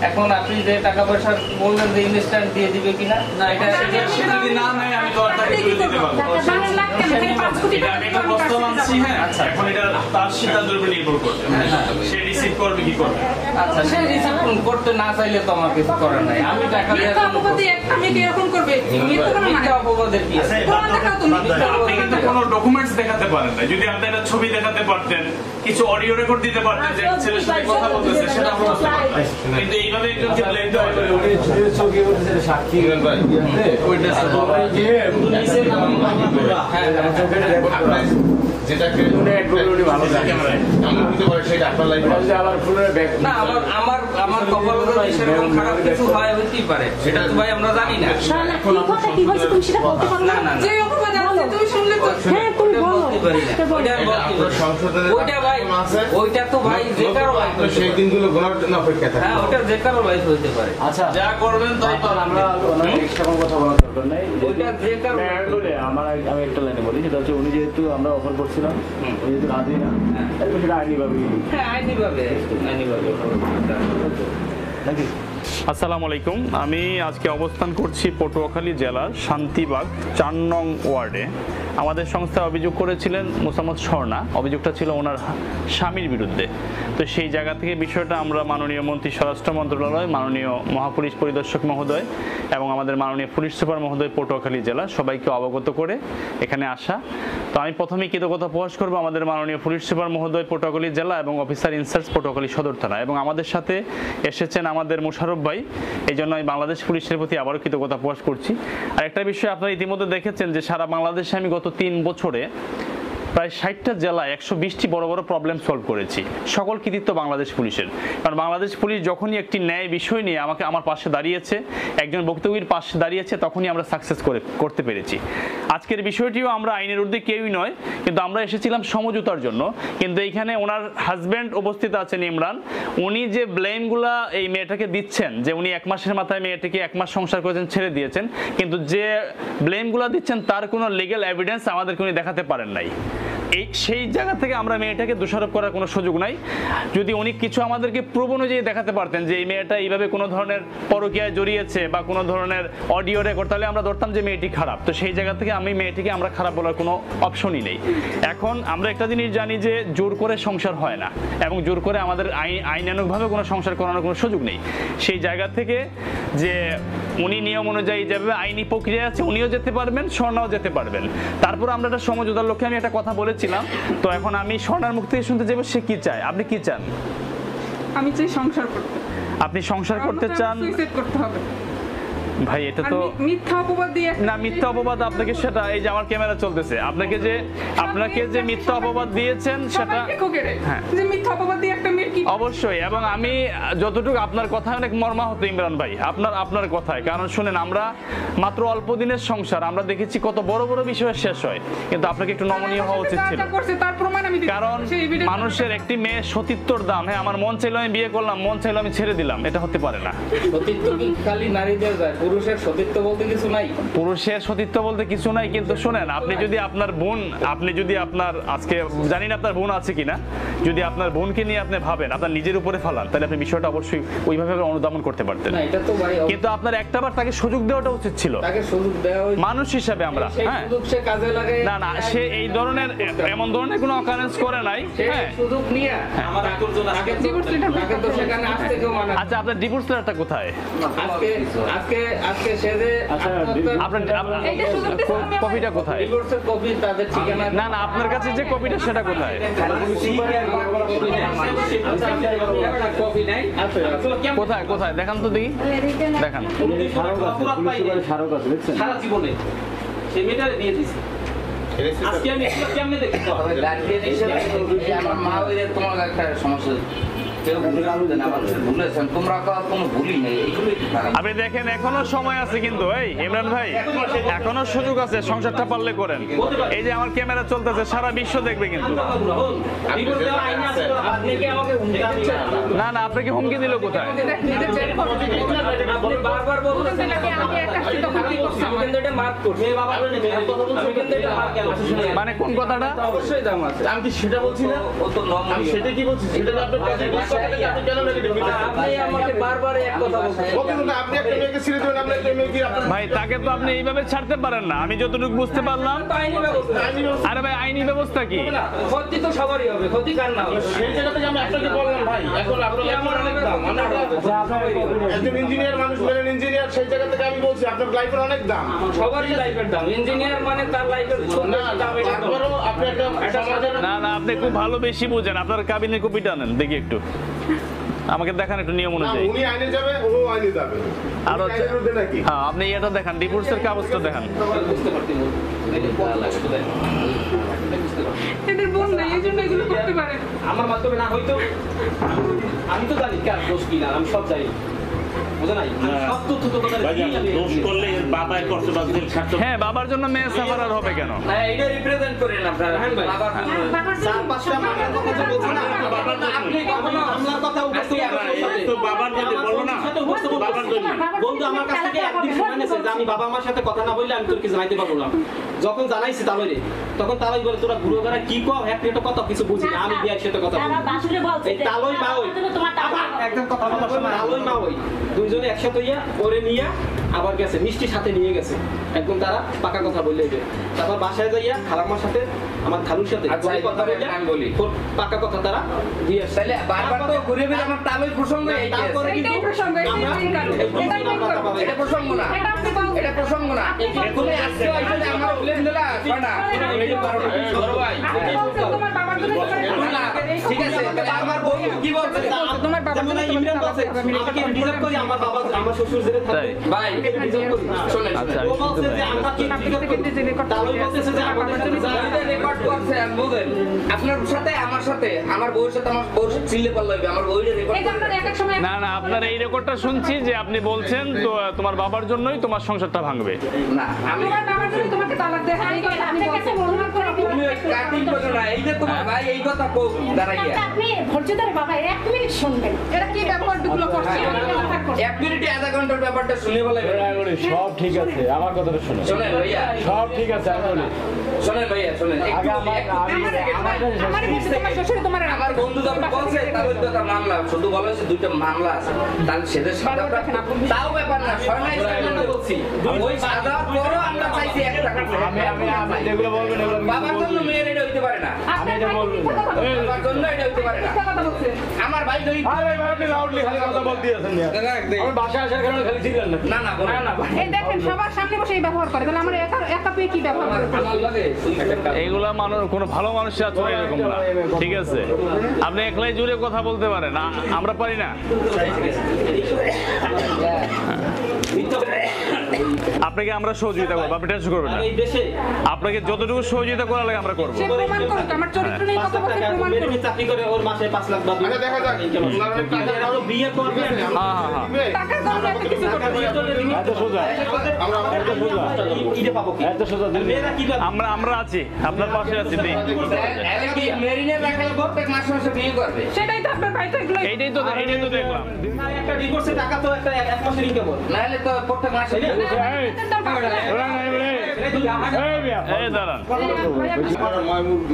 [SPEAKER 5] এখন আপনি যে টাকা পয়সা বললেন যে ইনস্ট্যান্ট দিয়ে দিবে কিনা, না এটা
[SPEAKER 1] যদি না নেয় আমি তো টাকা তুলে দিতে পারবো। আমি একটা প্রস্তাব আনছি, হ্যাঁ আচ্ছা এখন এটা তার সিদ্ধান্তের উপর নির্ভর করবে, সে রিসিভ করবে কি করবে।
[SPEAKER 5] আচ্ছা সে রিসিভ করতে না চাইলে তো আমার কিছু করার নাই। আমি টাকা দিয়ে
[SPEAKER 10] এরকম করবে,
[SPEAKER 5] মিথ্যা অপবাদের কি আছে?
[SPEAKER 1] আপনি কিন্তু কোনো ডকুমেন্টস দেখাতে পারেন না। যদি আপনি একটা ছবি দেখাতে পারতেন, কিছু অডিও রেকর্ড দিতে পারতেন যে ছেলের সাথে কথা বলতেছে, সেটা আমরা বুঝতে পারতাম। কিন্তু এইভাবে একজনকে ব্লেম দেওয়া হয়
[SPEAKER 6] সাক্ষী
[SPEAKER 5] যেটাকে না আমার কপালে সেরকম খারাপ কিছু হয় হতেই পারে, সেটা তো ভাই আমরা জানি না।
[SPEAKER 10] যে অপবাদ আছে তুমি শুনলে তো
[SPEAKER 5] ওইটা তো ভাই যে কারো
[SPEAKER 4] সেই দিনগুলো গোনার অপেক্ষা থাকে।
[SPEAKER 5] হ্যাঁ ওটা যে কারো লাইফ হইতে পারে।
[SPEAKER 6] আচ্ছা
[SPEAKER 1] যা করবেন তাই তো
[SPEAKER 6] আমরা এক্সট্রা কোনো কথা বলার দরকার নাই।
[SPEAKER 5] ওইটা যে কারো
[SPEAKER 6] আমি একটা লাইনে বলি, সেটা হচ্ছে উনি যেহেতু আমরা অফার করছিলাম, উনি যেহেতু রাজি না, সেটা আইনিভাবে
[SPEAKER 5] আইনিভাবে
[SPEAKER 6] নাকি
[SPEAKER 1] আসসালামু আলাইকুম। আমি আজকে অবস্থান করছি পটুয়াখালী জেলার শান্তিবাগ 4 নং ওয়ার্ডে। আমাদের সংস্থায় অভিযোগ করেছিলেন মোসাম্মদ স্বর্ণা। অভিযোগটা ছিল ওনার স্বামীর বিরুদ্ধে। তো সেই জায়গা থেকে বিষয়টা আমরা মাননীয় মন্ত্রী স্বরাষ্ট্র মন্ত্রণালয়, মাননীয় মহাপুলিশ পরিদর্শক মহোদয় এবং আমাদের মাননীয় পুলিশ সুপার মহোদয় পটুয়াখালী জেলা সবাইকে অবগত করে এখানে আসা। তো আমি প্রথমেই কৃতজ্ঞতা প্রকাশ করবো আমাদের মাননীয় পুলিশ সুপার মহোদয় পটুয়াখালী জেলা এবং অফিসার ইনচার্জ পটুয়াখালী সদর থানা, এবং আমাদের সাথে এসেছেন আমাদের মোশাররফ ভাই। এই জন্য আমি বাংলাদেশ পুলিশের প্রতি আবারও কৃতজ্ঞতা প্রকাশ করছি। আর একটা বিষয় আপনারা ইতিমধ্যে দেখেছেন যে সারা বাংলাদেশে আমি গত 3 বছরে প্রায় 60টা জেলায় 120টি বড় বড় প্রবলেম সলভ করেছি। সকল কৃতিত্ব বাংলাদেশ পুলিশের। কারণ বাংলাদেশ পুলিশ যখনই একটি ন্যায় বিষয় নিয়ে আমার পাশে দাঁড়িয়েছে, একজন ভুক্তভোগীর পাশে দাঁড়িয়েছে, তখনই আমরা সাকসেস করতে পেরেছি। আজকের বিষয়টিও আমরা আইনের ঊর্ধ্বে কেউই নয়, কিন্তু আমরা এসেছিলাম সমঝোতার জন্য। কিন্তু এইখানে ওনার হাজব্যান্ড উপস্থিত আছেন ইমরান। উনি যে ব্লেমগুলা এই মেয়েটাকে দিচ্ছেন যে উনি 1 মাসের মাথায় মেয়েটাকে 1 মাস সংসার করেছেন, ছেড়ে দিয়েছেন, কিন্তু যে ব্লেমগুলা দিচ্ছেন তার কোনো লিগ্যাল এভিডেন্স আমাদেরকে উনি দেখাতে পারেন নাই। সেই জায়গা থেকে আমরা মেয়েটাকে দোষারোপ করার কোনো সুযোগ নাই। যদি উনি কিছু আমাদেরকে প্রুফ অনুযায়ী দেখাতে পারতেন যে এই মেয়েটা এইভাবে কোনো ধরনের পরকীয়ায় জড়িয়েছে বা কোনো ধরনের অডিও রেকর্ড, তাহলে আমরা ধরতাম যে মেয়েটি খারাপ। তো সেই জায়গা থেকে মেয়েটিকে আমরা খারাপ বলার কোনো অপশনই নেই। এখন আমরা একটা জিনিস জানি যে জোর করে সংসার হয় না, এবং জোর করে আমাদের আইনানুগভাবে কোনো সংসার করানোর কোনো সুযোগ নেই। সেই জায়গা থেকে যে উনি নিয়ম অনুযায়ী যেভাবে আইনি প্রক্রিয়া আছে উনিও যেতে পারবেন, স্বর্ণাও যেতে পারবেন। তারপর আমরা একটা সমঝোতার লক্ষ্যে আমি একটা কথা বলেছিলাম। তো এখন আমি স্বর্ণার মুখ থেকে শুনতে চাইবো সে কি চায়। আপনি কি চান?
[SPEAKER 10] আমি চাই সংসার করতে।
[SPEAKER 1] আপনি সংসার করতে চান?
[SPEAKER 10] সুইসাইড করতে হবে
[SPEAKER 1] ভাই, এটা তো
[SPEAKER 10] মিথ্যা অপবাদ দিয়ে
[SPEAKER 1] না। মিথ্যা অপবাদ আপনাকে, সেটা এই যে আমার ক্যামেরা চলতেছে, আপনাকে যে মিথ্যা অপবাদ দিয়েছেন সেটা
[SPEAKER 10] যে মিথ্যা অপবাদ দিয়ে একটা মেয়ের কি
[SPEAKER 1] অবশ্যই। এবং আমি যতটুকু আপনার কথায় অনেক মর্মাহত ইমরান ভাই, আপনার কথায়। কারণ শুনেন, আমরা মাত্র অল্প দিনের সংসার, আমরা দেখেছি কত বড় বড় বিষয় শেষ হয়, কিন্তু আপনাকে একটু নমনীয় হওয়া উচিত ছিল। কারণ মানুষের একটি মেয়ে সতীত্বর দাম। হ্যাঁ, আমার মন চাইলো আমি বিয়ে করলাম, মন চাইলো আমি ছেড়ে দিলাম, এটা হতে পারে না।
[SPEAKER 5] সতীত্ব কি খালি নারীদের যায়? পুরুষের সতীত্ব বলতে কিছু নাই?
[SPEAKER 1] পুরুষের সতীত্ব বলতে কিছু নাই, কিন্তু শুনেন, আপনি যদি আপনার আজকে জানি না আপনার বোন আছে কিনা, যদি আপনার বোনকে নিয়ে আপনি ভাবেন, আপনার নিজের উপরে ফালান, তাহলে আপনি বিষয়টা অবশ্যই ওইভাবে অনুধাবন করতে পারতেন। কিন্তু আপনার একটাবার তাকে সুযোগ দেওয়াটা উচিত ছিল।
[SPEAKER 5] তাকে সুযোগ দেওয়া
[SPEAKER 1] মানুষ হিসাবে আমরা, হ্যাঁ,
[SPEAKER 5] সে কাজে লাগে
[SPEAKER 1] না, সে এই ধরনের এমন ধরনের কোনো অকারেন্স করে নাই। হ্যাঁ,
[SPEAKER 5] সুযোগ নিয়ে আমার তো সেখানে আসতে কেউ মানে।
[SPEAKER 1] আচ্ছা, আপনার ডিভোর্স লেটারটা কোথায়?
[SPEAKER 5] আজকে সে যে
[SPEAKER 1] আপনার কপিটা কোথায়?
[SPEAKER 5] ডিভোর্সের কপি তাদের ঠিকানা
[SPEAKER 1] না, আপনার কাছে যে কপিটা সেটা কোথায়? কোথায় দেখান তো দেখি, দেখান।
[SPEAKER 8] সারা জীবনে সে মেয়েটারে দিয়ে দিছে। আজকে আমি কেমনে দেখতে
[SPEAKER 5] আমার মা তোমার একটা সমস্যা
[SPEAKER 1] আপনি দেখেন, এখনো সময় আছে কিন্তু। এই ইমরান ভাই, এখনো সুযোগ আছে, সংসারটা পারলে করেন। এই যে আমার ক্যামেরা চলতেছে, সারা বিশ্ব দেখবে কিন্তু। না, আপনাকে হুমকি দিল কোথায়? মানে কোন কথাটা?
[SPEAKER 5] অবশ্যই দাম আছে।
[SPEAKER 9] আমি কি সেটা বলছি না? আমি সেটা কি বলছি? সেটা তো আপনার কাছে
[SPEAKER 1] ভাই, তাকে তো আপনি এইভাবে ছাড়তে পারেন না, আমি যতটুকু বুঝতে পারলাম। আরে ভাই, আইনি ব্যবস্থা কি?
[SPEAKER 5] ক্ষতি তো সবারই হবে, ক্ষতি কার না হবে?
[SPEAKER 9] সেই জায়গা থেকে আমি আপনাকে বললাম ভাই, এখন আপনার অনেক দাম। একজন ইঞ্জিনিয়ার মানুষ বলেন ইঞ্জিনিয়ার, সেই জায়গা থেকে আমি বলছি আপনার লাইফের অনেক দাম।
[SPEAKER 5] সবারই লাইফের দাম। ইঞ্জিনিয়ার মানে তার লাইফের
[SPEAKER 9] তারপরেও আপনি একটা
[SPEAKER 1] না, আপনি খুব ভালো বেশি বুঝেন। আপনার কাবিনের কপিটা নেন দেখি একটু, আমাকে দেখান একটু নিয়ম অনুযায়ী।
[SPEAKER 4] উনি আইনে যাবে, ও আইনে যাবে।
[SPEAKER 1] আর হ্যাঁ, আপনি এটা দেখান, ডিভোর্সের কাগজটা দেখান।
[SPEAKER 10] এদের বোন নাই, এই জন্য এগুলো করতে পারে।
[SPEAKER 8] আমার মাধ্যমে না হয়তো আমি তো জানি কার দোষ কি না, আমি সব জানি।
[SPEAKER 1] হ্যাঁ, বাবার জন্য মেয়ে সাফার আর হবে কেন?
[SPEAKER 5] এটা রিপ্রেজেন্ট করেন আপনারা।
[SPEAKER 8] বাবার কথা আছে বন্ধু আমার কাছ থেকে একদিন সময় নিয়েছে যে আমি বাবা মার সাথে কথা না বললে আমি তোকে জানাইতে পারবো না। যখন জানাইছি তালইরে তখন তালই বলে তোরা বুড়ো বেড়া কি কও এক মিনিট কত কিছু বুঝি না আমি বিয়ার সাথে কথা বলি। এই তালই মা ওই একদম কথা বলার সময় তালই মা ওই দুইজনে একসাথে হইয়া করে নিয়ে আবার গেছে মিষ্টি সাথে নিয়ে গেছে একদম তারা পাকা কথা বললে তারপর বাসায় যাইয়া খালাম্মার সাথে আমার খালুর সাথে কথা বলি পাকা কথা তারা দিয়ে
[SPEAKER 3] তাহলে বারবার তো ঘুরে ফিরে আমার তালই প্রসঙ্গ
[SPEAKER 8] তারপরে কিন্তু
[SPEAKER 3] এটা প্রসঙ্গ না, এটা প্রসঙ্গ না। তুমি আজকে আইসা আমার ব্লেম দিলা শোনা বড় ভাই ঠিক আছে। তাহলে আমার বউ কি বলছে
[SPEAKER 10] তোমার বাবা
[SPEAKER 8] যেমন ইমরান বলছে আমাকে ডিজার্ভ করি আমার বাবা আমার শ্বশুর জেলে থাকে
[SPEAKER 3] ভাই
[SPEAKER 8] ডিজার্ভ করি শুনেন ও বলছে যে আমরা কি ডিজার্ভ করি তালই বলছে যে আমাদের সাথে
[SPEAKER 3] যারা রেকর্ড করছে আর বুঝেন আপনার সাথে আমার সাথে আমার বউয়ের সাথে আমার বউর সাথে চিল্লে পারলে হবে আমার বউয়ের রেকর্ড
[SPEAKER 10] এই যে আপনারা এক এক সময়
[SPEAKER 1] না না আপনার এই রেকর্ডটা শুনছি যে আপনি বলছেন তো তোমার বাবার জন্যই তোমার সংসারটা ভাঙবে।
[SPEAKER 3] না আমি
[SPEAKER 10] তোমার বাবার জন্য তোমাকে তালাক দেয়া হয় এই কথা আপনি কাছে বলুন করো
[SPEAKER 3] তুমি কাটিং করো না। এই যে তোমার ভাই এই কথা কো দাঁড়াইয়া
[SPEAKER 11] আপনি ধৈর্য ধরে বাবা 1 মিনিট শুনবেন।
[SPEAKER 10] এটা কি ব্যবহার দুগুলো করছে
[SPEAKER 3] 1 মিনিটে আধা ঘন্টার ব্যাপারটা শুনে বলে
[SPEAKER 6] সব ঠিক আছে, আমার কথাটা শুনে
[SPEAKER 3] শোনেন ভাইয়া
[SPEAKER 6] সব ঠিক আছে। আমি বলি
[SPEAKER 3] শোনেন ভাইয়া শোনেন একটু
[SPEAKER 10] আমার কাছে তোমার শ্বশুর তোমার
[SPEAKER 3] আমার বন্ধু যখন বলছে তাহলে তো একটা মামলা শুধু বলেছে দুইটা মামলা আছে তাহলে সেটা সাদা তাও ব্যাপার না সরনাই সামনে বলছি ওই সাদা বড় আমরা চাইছি একটা
[SPEAKER 6] আমি যেগুলো বলবেন এগুলো
[SPEAKER 3] বাবার জন্য মেয়ের এটা হইতে পারে না
[SPEAKER 6] আমি এটা বলবো না।
[SPEAKER 3] বাবার জন্য এটা হইতে পারে না
[SPEAKER 10] কথা বলছে
[SPEAKER 3] আমার ভাই দুই
[SPEAKER 6] আরে ভাই আপনি লাউডলি খালি কথা বলতে আছেন না। আমার বাসায় আসার কারণে খালি ছিলেন না।
[SPEAKER 3] না না
[SPEAKER 10] এই দেখেন সবার সামনে বসে এই ব্যবহার করে তাহলে আমরা একা পেয়ে কি ব্যবহার করে
[SPEAKER 3] আমার লাগে
[SPEAKER 1] এইগুলা মানুষ কোনো ভালো মানুষের আচরণ এরকম না, ঠিক আছে? আপনি একলাই জুড়ে কথা বলতে পারেন, আমরা পারি না। আপনাকে আমরা সহযোগিতা করবো, আপনি টেনশন করবেন না।
[SPEAKER 8] এই দেশে
[SPEAKER 1] আপনাকে যতটুকু সহযোগিতা করা লাগে আমরা করবো।
[SPEAKER 10] সে প্রমাণ করুক আমার চরিত্র নিয়ে কথা বলতে প্রমাণ
[SPEAKER 8] মেরে
[SPEAKER 10] করুক
[SPEAKER 8] চাকরি করে ওর মাসে 5 লাখ বা 2 লাখ
[SPEAKER 4] দেখা যাক
[SPEAKER 8] আরো বিয়ে করবে
[SPEAKER 1] হ্যাঁ
[SPEAKER 10] টাকার জন্য এত কিছু করতে
[SPEAKER 6] এত সোজা এত সোজা
[SPEAKER 8] ইডে পাবো কি
[SPEAKER 6] এত সোজা দিন।
[SPEAKER 8] মেয়েরা কি পাবে
[SPEAKER 1] আমরা আছি, আপনার পাশে আছি।
[SPEAKER 3] এলে কি মেরিনে রাখলে প্রত্যেক মাসে বিয়ে করবে
[SPEAKER 10] সেটাই তো আপনার ভাই তো এগুলো
[SPEAKER 1] এইটাই তো দেখলাম।
[SPEAKER 8] একটা ডিভোর্সের টাকা তো একটা এক মাসের ইনকাম হয়
[SPEAKER 3] নাহলে তো প্রত্যেক মাসে
[SPEAKER 1] এই দাঁড়ান,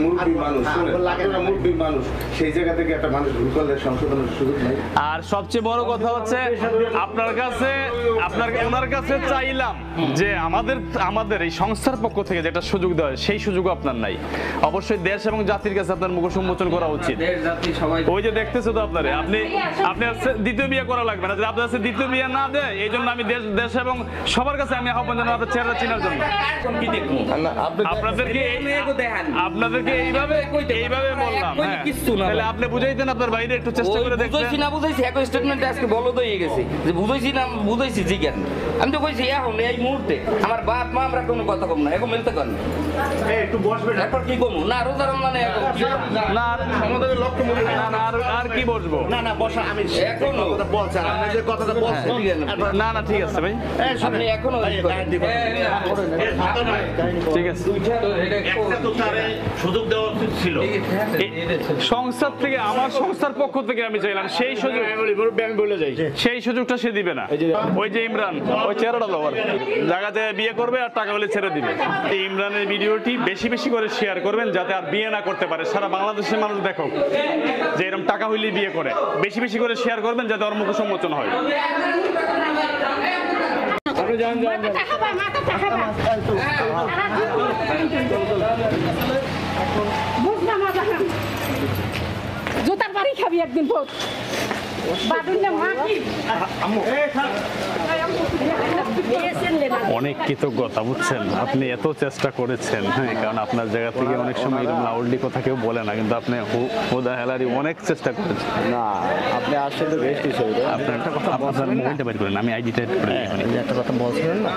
[SPEAKER 4] মুরব্বী মানুষ শুনে আপনারা মুরব্বী মানুষ সেই জায়গা থেকে একটা মানুষ ভুল করলে সংশোধনের সুযোগ নেই।
[SPEAKER 1] আর সবচেয়ে বড় কথা হচ্ছে ওনার কাছে চাইলাম যে আমাদের এই সংস্থার পক্ষ থেকে যেটা সুযোগ দেওয়া হয় সেই সুযোগও আপনার নাই। অবশ্যই দেশ এবং জাতির কাছে আপনার মুখ উন্মোচন করা উচিত।
[SPEAKER 3] দেশ জাতি সবাই
[SPEAKER 1] ওই যে দেখতেছো তো আপনি দ্বিতীয় বিয়ে করা লাগবে না, যদি আপনার কাছে দ্বিতীয় বিয়ে না দেয় এই জন্য আমি দেশ এবং সবার কাছে আমি আহ্বান জানাবো আপনার চেহারা চেনার জন্য।
[SPEAKER 3] কি দেখবো
[SPEAKER 1] আপনাদেরকে এইভাবে বললাম, হ্যাঁ তাহলে আপনি বুঝাইতেন আপনার বাইরে একটু চেষ্টা করে দেখতেন।
[SPEAKER 3] বুঝাইছি না বুঝাইছি একই স্টেটমেন্ট আজকে বলো তো হয়ে গেছে যে বুঝাইছি না বুঝাইছি জিজ্ঞান আমি তো কইছি এখন এই মুহূর্তে আমার বাপ মা আমরা কোনো কথা কম না এখন মিলতে কর
[SPEAKER 9] একটু বসবেন
[SPEAKER 3] এরপর কি কমু না রোজা রমজানে এখন
[SPEAKER 1] না আমাদের লক্ষ্য না আর কি বসবো
[SPEAKER 9] না না বসা আমি
[SPEAKER 3] এখনো
[SPEAKER 9] কথা বলছেন আপনি যে কথাটা বলছেন
[SPEAKER 1] না ঠিক আছে ভাই,
[SPEAKER 3] আপনি এখনো
[SPEAKER 1] ঠিক আছে।
[SPEAKER 9] একটা তো তারে সুযোগ দেওয়া উচিত ছিল।
[SPEAKER 1] সংস্থার থেকে আমার সংস্থার পক্ষ থেকে আমি চাইলাম সেই সুযোগ,
[SPEAKER 6] আমি বলে যাই
[SPEAKER 1] সেই সুযোগটা সে দিবে না। ওই যে ইমরান ওই চেহারাটা লওয়ার জায়গাতে বিয়ে করবে আর টাকা হলে ছেড়ে দিবে। এই ইমরানের ভিডিওটি বেশি বেশি করে শেয়ার করবেন যাতে আর বিয়ে না করতে পারে। সারা বাংলাদেশের মানুষ দেখো যে এরকম টাকা হইলে বিয়ে করে। বেশি বেশি করে শেয়ার করবেন যাতে ওর মুখ সম্মোচন হয়।
[SPEAKER 11] জুতার বাড়ি খাবি একদিন বহুত বাদুল্লা মা কি
[SPEAKER 1] অনেক কৃতজ্ঞতা, বুঝছেন? আপনি এত চেষ্টা করেছেন, হ্যাঁ, কারণ আপনার জায়গা থেকে অনেক সময় এরকম লাউডলি কথা কেউ বলে না, কিন্তু আপনি হুদা হেলারি অনেক চেষ্টা করেছেন।
[SPEAKER 6] না আপনি আসলে তো বেস্ট হিসেবে
[SPEAKER 1] আপনার একটা কথা, আপনার মোবাইলটা বের করেন, আমি আইডিটা
[SPEAKER 6] একটা কথা বলছিলেন না।